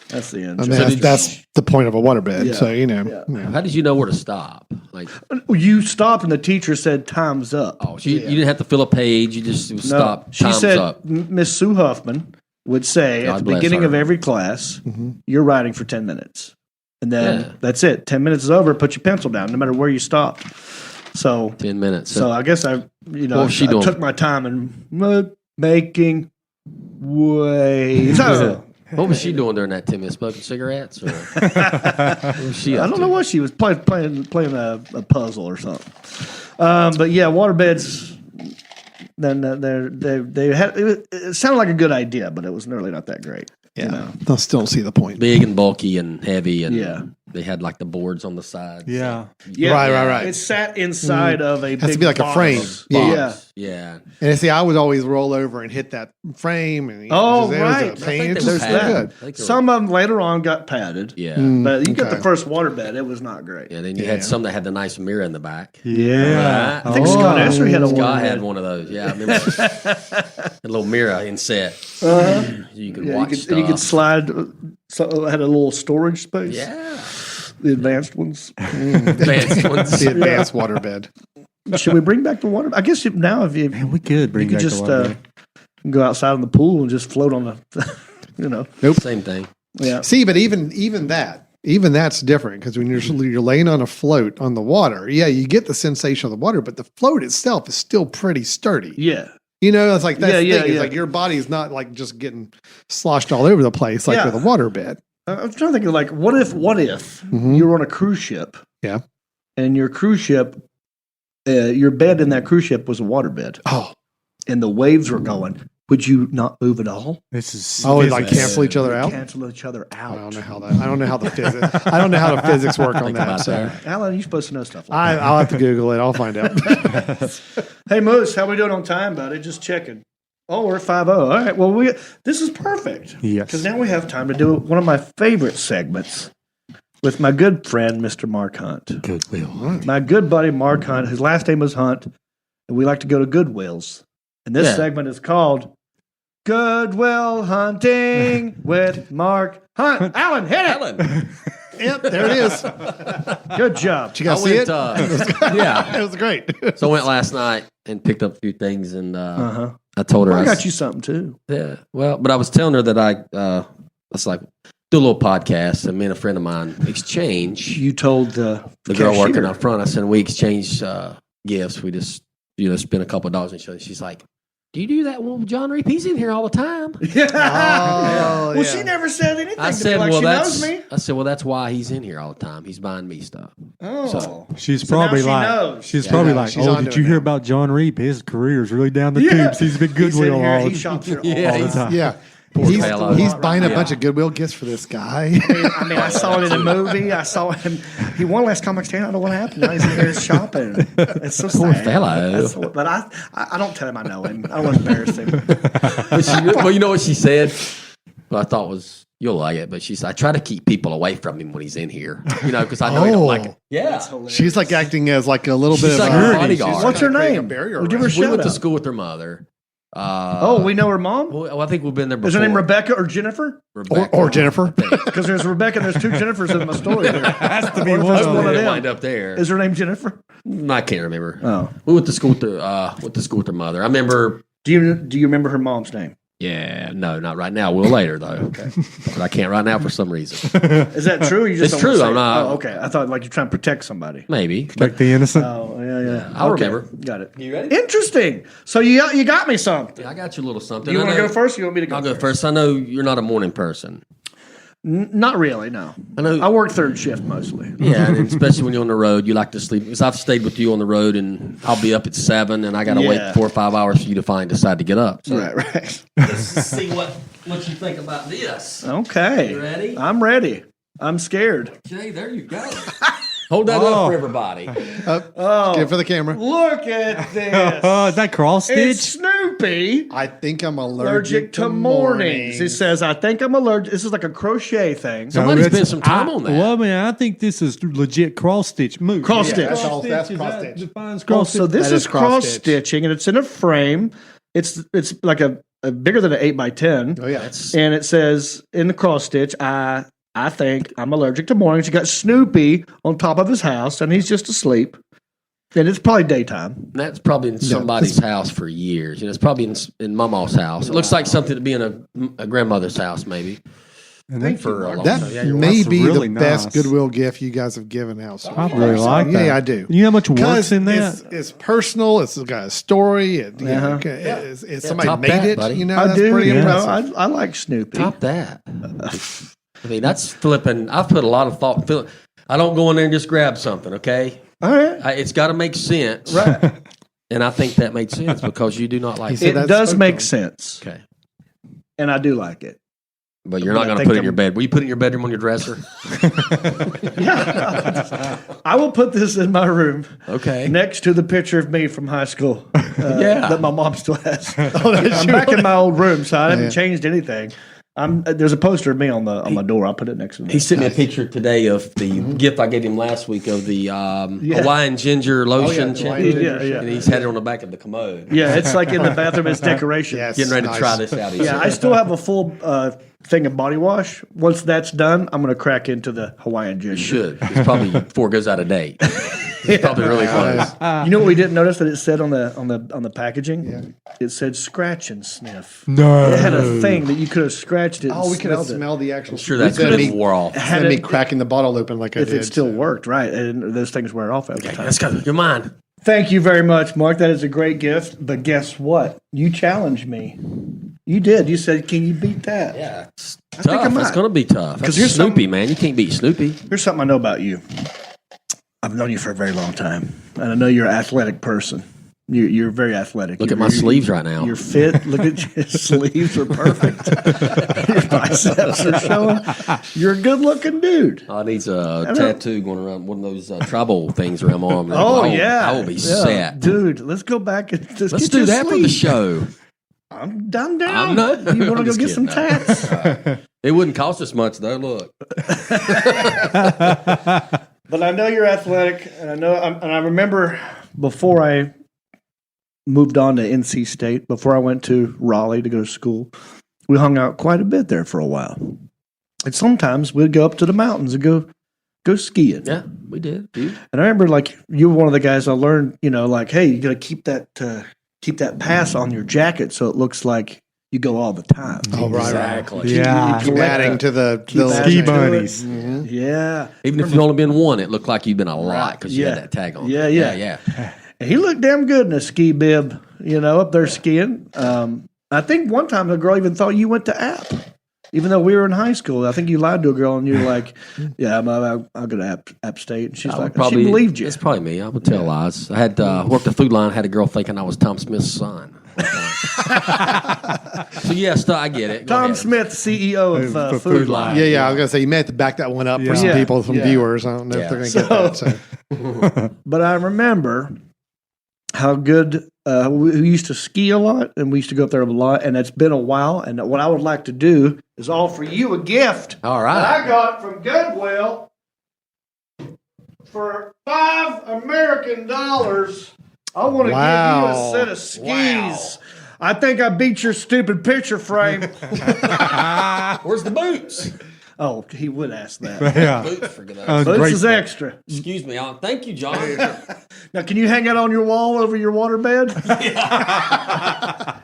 That's the end. I mean, that's the point of a waterbed. Yeah. So you know, How did you know where to stop? Like, You stopped and the teacher said, "Time's up." oh, you didn't have to fill a page. You just stop. She Time's said, up. Miss Sue Huffman would say God at the bless beginning her. of every class, you're writing for 10 minutes. And then Yeah. that's it. 10 minutes is over, put your pencil down, no matter where you stopped. So 10 minutes. so I guess I was she doing? took my time and making waves. What was she doing during that 10 minutes? Smoking cigarettes? Or what was she I up don't to? know what she was playing a puzzle or something. But yeah, waterbeds. Then they had it sounded like a good idea, but it was really not that great. yeah, You know? I still don't see the point. Big and bulky and heavy, and Yeah. they had like the boards on the sides. Yeah. Yeah, Right. It sat inside of a Has to big be like a box. frame. Yeah. Yeah. And see, I would always roll over and hit that frame. And Oh, there's right. a pain. I think It's they just were not padded. good. I think they were- Some of them later on got padded. Yeah. But you got Okay. the first waterbed, it was not great. Yeah. Then you had some that had the nice mirror in the back. Yeah. I think Scott Esser had a Scott waterbed. had one of those. Yeah. I remember a little mirror inset. You could Yeah, watch you stuff. could slide. So it had a little storage space. Yeah. The advanced ones. Advanced ones. The advanced waterbed. Should we bring back the water? I guess now if you Man, we could bring you could back just the waterbed. go outside in the pool and just float on the, Same thing. yeah. See, but even that's different because when you're laying on a float on the water, yeah, you get the sensation of the water, but the float itself is still pretty sturdy. Yeah. You know, it's like that's the Yeah, thing. It's yeah. like your body's not like just getting sloshed all over the place like Yeah. with a waterbed. I'm trying to think of like, what if you were on a cruise ship? Yeah. And your cruise ship, your bed in that cruise ship was a waterbed. Oh, And the waves were going. Would you not move at all? This is oh, it like physics. cancel each other out. Cancel each other out. I don't know how the physics. I don't know how the physics work on Think that. about So that. Alan, you're supposed to know stuff like I'll have to Google it. I'll find out. that. Hey, Moose, how we doing on time, buddy? Just checking. Oh, we're at 5:0. All right. Well, this is perfect. Yes. Because now we have time to do one of my favorite segments with my good friend, Mr. Mark Hunt. Goodwill. My good buddy, Mark Hunt. His last name was Hunt, and we like to go to Goodwills. And this Yeah. segment is called Goodwill Hunting with Mark Hunt. Alan, hit it. Ellen. Yep, there it is. Good job. Did you guys see it? Yeah. It was great. So I went last night and picked up a few things, and Uh-huh. I told her I I got you something, too. Yeah, well, but I was telling her that I was like do a little podcast, and me and a friend of mine exchange. You told the Girl working cashier. out front. I said we exchange gifts. We just spend a couple of dollars on each other. She's like, "Do you do that one with John Reap? He's in here all the time." Oh, Well, she never said anything I to me said, like "Well, she that's." knows me. I said, "Well, that's why he's in here all the time. He's buying me stuff." Oh. So- She's So now probably she like, knows. she's Yeah, probably no, like, she's oh, onto did it you hear now. about John Reap? His career's really down the Yeah. tubes. He's been He's in Goodwill here, all he shops here all Yeah, the the he's- time. time. Yeah. He's buying a bunch of Goodwill gifts for this guy. I mean, I saw it in a movie. I saw him. He won last comic stand. I don't know what happened. Now he's in here shopping. It's so Poor sad. fellow. But I don't tell him I know him. I don't want to embarrass him. Well, you know what she said? Well, I thought was, you'll like it, but she said, I try to keep people away from him when he's in here. Because I know he don't like it. Yeah. She's like acting as like a little bit She's of like a her bodyguard. What's her creating a name? barrier We'll give her a around. We shout went to out. school with her mother. We know her mom? Well, I think we've been there before. Is her name Rebecca or Jennifer? Rebecca. Or Jennifer. Because there's Rebecca and there's two Jennifers in my story. Has to be What if one that's of one of them. them? Wind up there. Is her name Jennifer? I can't remember. Oh. We went to school with her mother. I remember. Do you remember her mom's name? Yeah, no, not right now. We'll later though. Okay, but I can't right now for some reason. Is that true? Or you just It's don't wanna true, say I'm it? not- Oh, okay. I thought like you're trying to protect somebody. Maybe. Protect the innocent. Oh, yeah. I'll Okay. remember. Got it. You ready? Interesting. So you got me something. I got you a little something. You I want to know- go first? Or you want me to go? I'll go first. I know you're not a morning person. Not really. No. I know. I work third shift mostly. Yeah, and especially when you're on the road, you like to sleep. Because I've stayed with you on the road, and I'll be up at 7, and I got to Yeah. wait 4 or 5 hours for you to decide to get up. So Right. let's see what you think about this. Okay. You ready? I'm ready. I'm scared. Okay, there you go. Hold that up for everybody. Oh, Give it for the camera. look at this. Is that cross It's stitch? Snoopy. I think I'm Allergic to mornings. It says, I think I'm allergic. This is like a crochet thing. Somebody that's- spent some time on that. Well, I mean, I think this is legit cross stitch move. Cross stitch. That's all. That's Is cross that stitch. defines Oh, cross so stitch? this That is is cross cross stitch. stitching, and it's in a frame. It's like a bigger than an 8x10. Oh yeah. And it says in the cross stitch, I think I'm allergic to mornings. You got Snoopy on top of his house, and he's just asleep. And it's probably daytime. That's probably in somebody's house for years. It's probably in Mama's house. It looks like something to be in a grandmother's house, maybe. And then For a long That time. Yeah, you're may That's be really the best nice. Goodwill gift you guys have given out. So I really like that. Yeah, I do. You know how much work's Because in that? it's personal. It's got a story. Uh-huh. It's somebody top made that, it. buddy. You know, I that's do. pretty You know, impressive. I like Snoopy. Top that. I mean, that's flipping. I've put a lot of thought. I don't go in there and just grab something, okay? All right. It's got to make sense. Right. And I think that makes sense because you do not like said it. It that's does spoke make on. sense. Okay. And I do like it. But you're not I going to think put it in I'm- your bed. Will you put it in your bedroom on your dresser? I will put this in my room Okay. next to the picture of me from high school Yeah. that my mom still has. I'm back in my old room, so I haven't changed anything. There's a poster of me on my door. I'll put it next to me. He sent me a picture today of the gift I gave him last week of the Hawaiian ginger lotion. the Hawaiian ginger Yeah. And he's had it on the back of the commode. Yeah, it's like in the bathroom as decoration. Yes. Getting ready to Nice. try this out. he Yeah, said. I still have a full thing of body wash. Once that's done, I'm going to crack into the Hawaiian ginger. should. It's probably before it goes out of date. It's probably really close. You know what we didn't notice that it said on the packaging? Yeah. It said scratch and sniff. No. It had a thing that you could have scratched it. Oh, and we could have smelled it. smelled the actual. Sure, that instead could of have me- wore off. instead of me cracking the bottle open like I If did. it still so. worked, right? And those things wear off every time. Let's go. You're mine. Thank you very much, Mark. That is a great gift. But guess what? You challenged me. You did. You said, "Can you beat that?" Yeah, it's think I tough. might. It's going to be tough. 'Cause Because here's Snoopy, something- man. You can't beat Snoopy. Here's something I know about you. I've known you for a very long time, and I know you're an athletic person. You're very athletic. Look at You're- my sleeves right now. You're fit. Look at your sleeves are perfect. Your biceps are showing. You're a good-looking dude. I need a tattoo going around one of those tribal things around my arm. Oh, I will be set. dude. Let's go back and Let's get do your that for the sleeve. show. I'm down. I'm not- You want to I'm go just get kidding. some tats? It wouldn't cost us much though. Look, But I know you're athletic, and I remember before I moved on to NC State, before I went to Raleigh to go to school, we hung out quite a bit there for a while. And sometimes we'd go up to the mountains and go skiing. yeah, we did. Dude. And I remember, like, you were one of the guys I learned, like, hey, you got to keep that pass on your jacket so it looks like you go all the time. Oh, right, Exactly. right. Yeah. Keep adding to the Keep adding ski to it. bunnies. Yeah. Even if you've only been one, it looked like you'd been a lot because you Yeah. had that tag on. Yeah. yeah. And he looked damn good in a ski bib, up there skiing. I think one time the girl even thought you went to App, even though we were in high school. I think you lied to a girl and you're like, "Yeah, I'll go to App State." And she's like, "She believed you." It's probably me. I would tell lies. I had worked the food line. Had a girl thinking I was Tom Smith's son. So yes, I get it. Go Tom ahead. Smith, CEO of Food Line. Yeah, I was gonna say you may have to back that one up for some people, some viewers. I don't know if they're gonna get that. So. But I remember how good we used to ski a lot, and we used to go up there a lot, and it's been a while. And what I would like to do is offer you a gift. All right. That I got from Goodwill for $5 American. I want to give you a set of skis. Wow. I think I beat your stupid picture frame. Where's the boots? Oh, he would ask that. Yeah. Boots for goodness. Boots is extra. Excuse me. Thank you, John. Now, can you hang it on your wall over your waterbed? I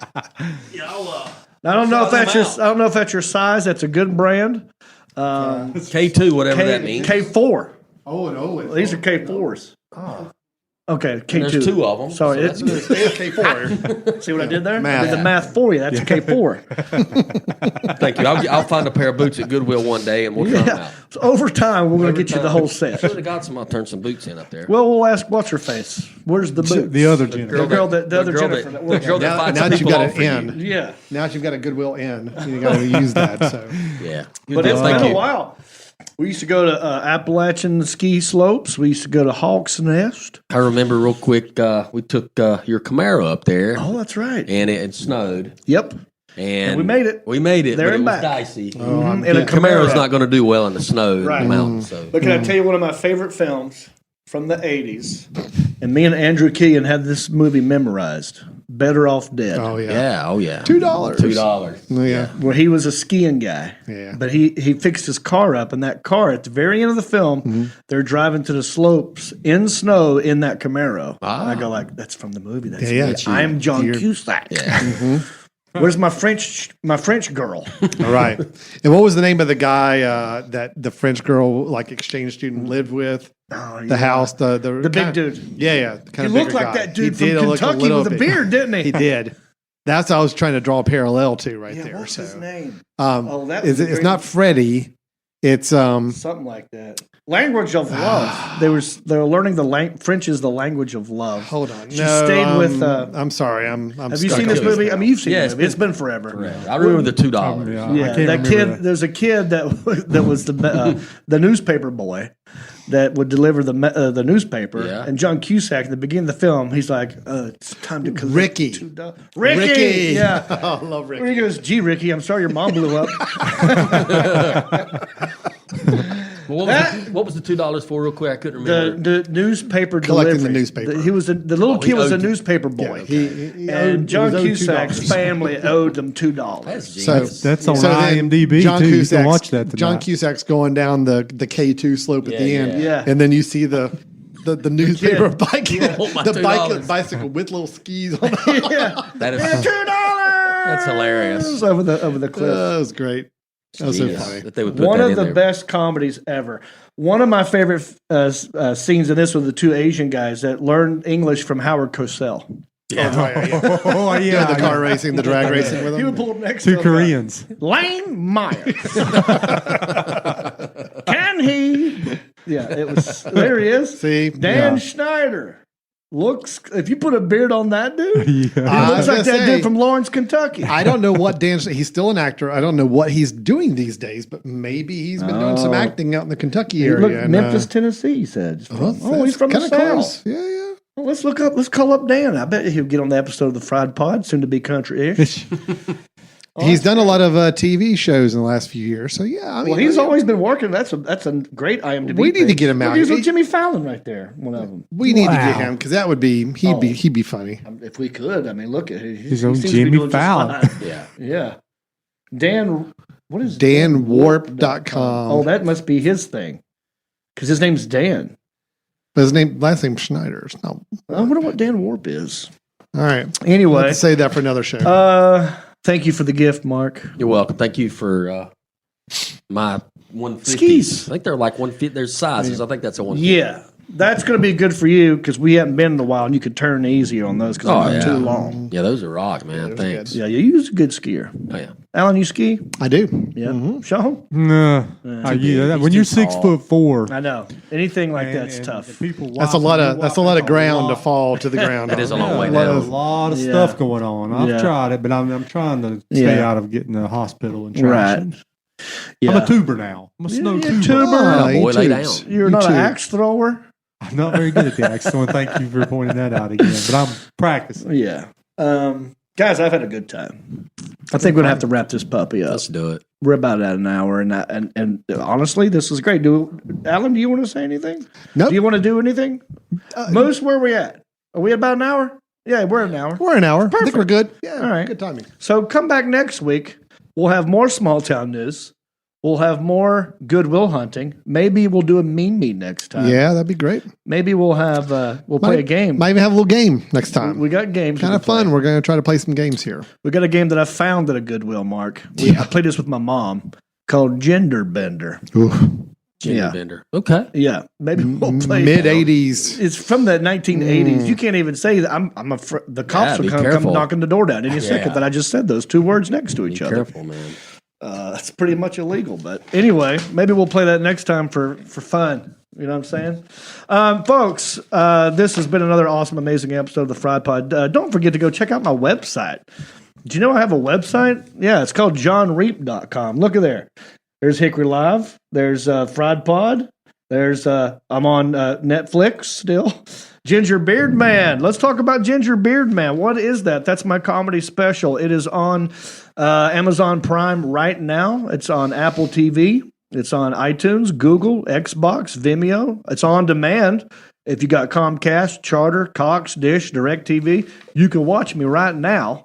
don't know if that's your size. That's a good brand. K2, whatever that means. K4. Oh, no. These are K4s. Okay, K2. There's two of them. Sorry, so it's K4. see what I did there? Math. I did the math for you. That's a K4. Thank you. I'll find a pair of boots at Goodwill one day, and we'll try them out. So over time, we're going to get you the whole set. Should have got some. I'll turn some boots in up there. Well, we'll ask what's her face. Where's the boots? The other Jennifer. The other Jennifer. The girl that finds Now that you've people got off an for N. you. Yeah. Now that you've got a Goodwill N, you got to use that. So Yeah. But it's been a while. We used to go to Appalachian ski slopes. We used to go to Hawk's Nest. I remember real quick, we took your Camaro up there, Oh, that's right. and it snowed. Yep. And we made it. We made it, There but it and was back. dicey. In a Camaro's Camaro. not going to do well in the snow Right. in the mountains. So. But can I tell you one of my favorite films from the 80s? And me and Andrew Keegan had this movie memorized. Better Off Dead. oh yeah, Yeah, oh yeah. $2. $2. Yeah. Where he was a skiing guy. Yeah. But he fixed his car up, and that car, at the very end of the film, they're driving to the slopes in snow in that Camaro. And I go like, that's from the movie. That's Yeah, me. that's I'm John You're- Cusack. Yeah. Where's my French girl? All right. And what was the name of the guy that the French girl, like exchange student, lived with? Oh, The house, the big dude. Yeah. He Kind of looked bigger like guy. that dude He from did look a Kentucky little with a bit- beard, didn't he? He did. That's what I was trying to draw a parallel to right there. What's So, his name? it's great- not Freddie. It's something like that. Language of love. They were learning French is the language of love. hold on. She stayed with. I'm sorry. I'm. Have you stuck seen this on movie? now. I mean, you've seen Yeah, the it's movie. It's been forever. I remember the $2. Yeah, I Yeah, can't that remember kid. that. There's a kid that was the newspaper boy that would deliver the newspaper. Yeah. And John Cusack at the beginning of the film, he's like, "It's time to collect Ricky. $2." Ricky. Yeah. I love Ricky. He goes, "Gee, Ricky, I'm sorry your mom blew up." Well, what was the $2 for, real quick? I couldn't remember. The newspaper Collecting delivery. the newspaper. He was the little kid he was a owed- newspaper boy. He And John owed Cusack's $2. family owed them $2. That's So genius. That's on then IMDb, John too. You can Cusack's- watch that tonight. John Cusack's going down the K2 slope at the end, yeah. and then you see the newspaper bike, Oh, my the $2. bicycle with little skis on it. Yeah. That is $2. That's hilarious. Over the cliff. That was great. That was so Genius funny. that they would put One that of in the there. best comedies ever. One of my favorite scenes in this was the two Asian guys that learned English from Howard Cosell. Oh, yeah. Yeah, the car racing, the drag racing with He would him. pull up next Two to him, Koreans. Lane Meyer. Can he? Yeah, it was. There he is. See, Dan yeah. Schneider. Looks, if you put a beard on that dude, he Yeah. looks like was that gonna say, dude from Lawrence, Kentucky. I don't know what he's still an actor. I don't know what he's doing these days, but maybe he's been doing some acting out in the Kentucky He area. looked and, Memphis, Tennessee, he said. He's from, he's from the kinda South. close. Yeah. Well, let's call up Dan. I bet he'll get on the episode of the Fried Pod, soon to be country-ish. He's done a lot of TV shows in the last few years. So yeah, I mean, Well, he's always been working. That's a great IMDb. We need to page. get him out. Look, he's with He- Jimmy Fallon right there. One of them. we need to get him because that would be he'd be funny. If we could, I mean, look at him. His own Jimmy Fallon. Yeah. Dan, what is DanWarp.com. Oh, that must be his thing, because his name's Dan. But his last name Schneider. No. I wonder what Dan Warp is. All right. Anyway, Let's save that for another show. thank you for the gift, Mark. You're welcome. Thank you for my 150s. Skis. I think they're like 150. There's sizes. I think that's a 150. Yeah. That's going to be good for you because we haven't been in a while, and you could turn easier on those because they're not too long. Yeah, those are rock, man. Thanks. Yeah, you use a good skier. Oh yeah, Alan, you ski? I do. Yeah. Shawn? No. When you're 6'4", I know. Anything like that's tough. That's a lot of ground to fall to the ground. That is a long on. way There's down. a lot of stuff going on. I've tried it, but I'm trying to stay out of getting the hospital and traction. Right. Yeah. I'm a tuber now. I'm a snow tuber. Tuber. Boy, lay down. You're not an axe thrower? I'm not very good at the axe throwing. Thank you for pointing that out again. But I'm practicing. Yeah. Guys, I've had a good time. I think we're gonna have to wrap this puppy up. Let's do it. We're about at an hour, and honestly, this is great. Alan, do you want to say anything? Nope. Do you want to do anything? Moose, where are we at? Are we about an hour? Yeah, we're at an hour. We're an hour. Perfect. I think we're good. Yeah. All right. Good timing. So come back next week. We'll have more small town news. We'll have more Goodwill hunting. Maybe we'll do a mean meet next time. Yeah, that'd be great. Maybe we'll have play a game. Might even have a little game next time. We got games. Kind of fun. We're going to try to play some games here. We got a game that I found at a Goodwill, Mark. I played this with my mom called Gender Bender. Gender Bender. Okay. Yeah. Maybe we'll play Mid 80s. It's from the 1980s. You can't even say that. I'm afraid the cops will come knocking the door down any second that I just said those two words next to each other. Careful, man. It's pretty much illegal, but anyway, maybe we'll play that next time for fun. You know what I'm saying? Folks, this has been another awesome, amazing episode of the Fried Pod. Don't forget to go check out my website. Do you know I have a website? Yeah, it's called johnreap.com. Look at there. There's Hickory Live. There's Fried Pod. There's I'm on Netflix still. Ginger Beard Man. Let's talk about Ginger Beard Man. What is that? That's my comedy special. It is on Amazon Prime right now. It's on Apple TV. It's on iTunes, Google, Xbox, Vimeo. It's on demand. If you got Comcast, Charter, Cox, Dish, DirecTV, you can watch me right now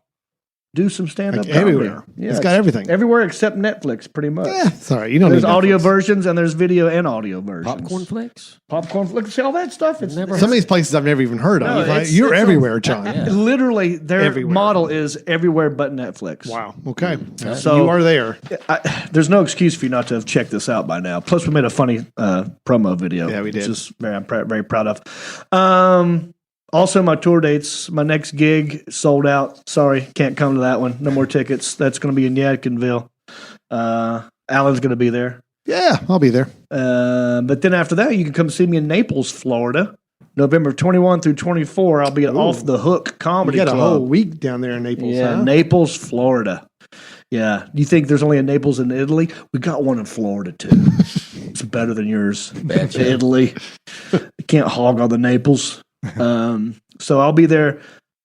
do some stand-up comedy. Everywhere. Yeah, it's got everything. Everywhere except Netflix, pretty much. Yeah, sorry. You don't There's need audio Netflix. versions and there's video and audio versions. Popcorn flicks? Popcorn flicks. See all that stuff? It's Never Some of these places I've never even heard of. No, Like, it's- you're it's everywhere, John. literally their Everywhere. model is everywhere but Netflix. Wow. Okay. So you are there. There's no excuse for you not to have checked this out by now. Plus, we made a funny promo video. Yeah, we did. Which is I'm very proud of. Also, my tour dates. My next gig sold out. Sorry, can't come to that one. No more tickets. That's going to be in Yadkinville. Alan's going to be there. Yeah, I'll be there. But then after that, you can come see me in Naples, Florida. November 21 through 24, I'll be at Off the Hook Comedy You got Club. a whole week down there in Naples, Yeah, huh? Naples, Florida. Yeah. You think there's only a Naples in Italy? We got one in Florida, too. It's better than yours. Italy. You can't hog all the Naples. So I'll be there,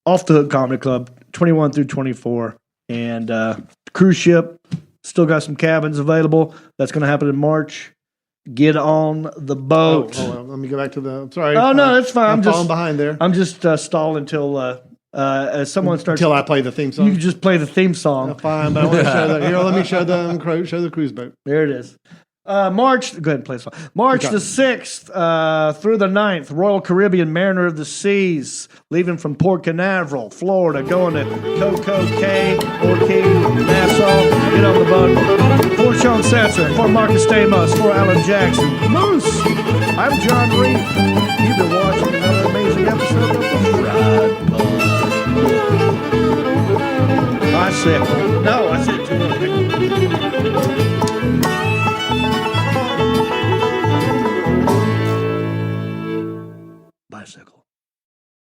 Off the Hook Comedy Club, 21 through 24. And cruise ship, still got some cabins available. That's going to happen in March. Get on the boat. Hold on. Let me go back to the. I'm sorry. Oh, no, that's fine. I'm just falling behind there. I'm just stalling until as someone starts. Until I play the theme song. You can just play the theme song. Fine, but I want to show that. Here, let me show the cruise boat. There it is. March, go ahead and play the song. March the 6th through the 9th, Royal Caribbean Mariner of the Seas, leaving from Port Canaveral, Florida, going to Coco Cay, Orchid, Nassau, get on the boat. For Shawn Setzer, for Marcus Stamos, for Alan Jackson, Moose, I'm John Reed. You've been watching another amazing episode of The Fried Pod. I said too much.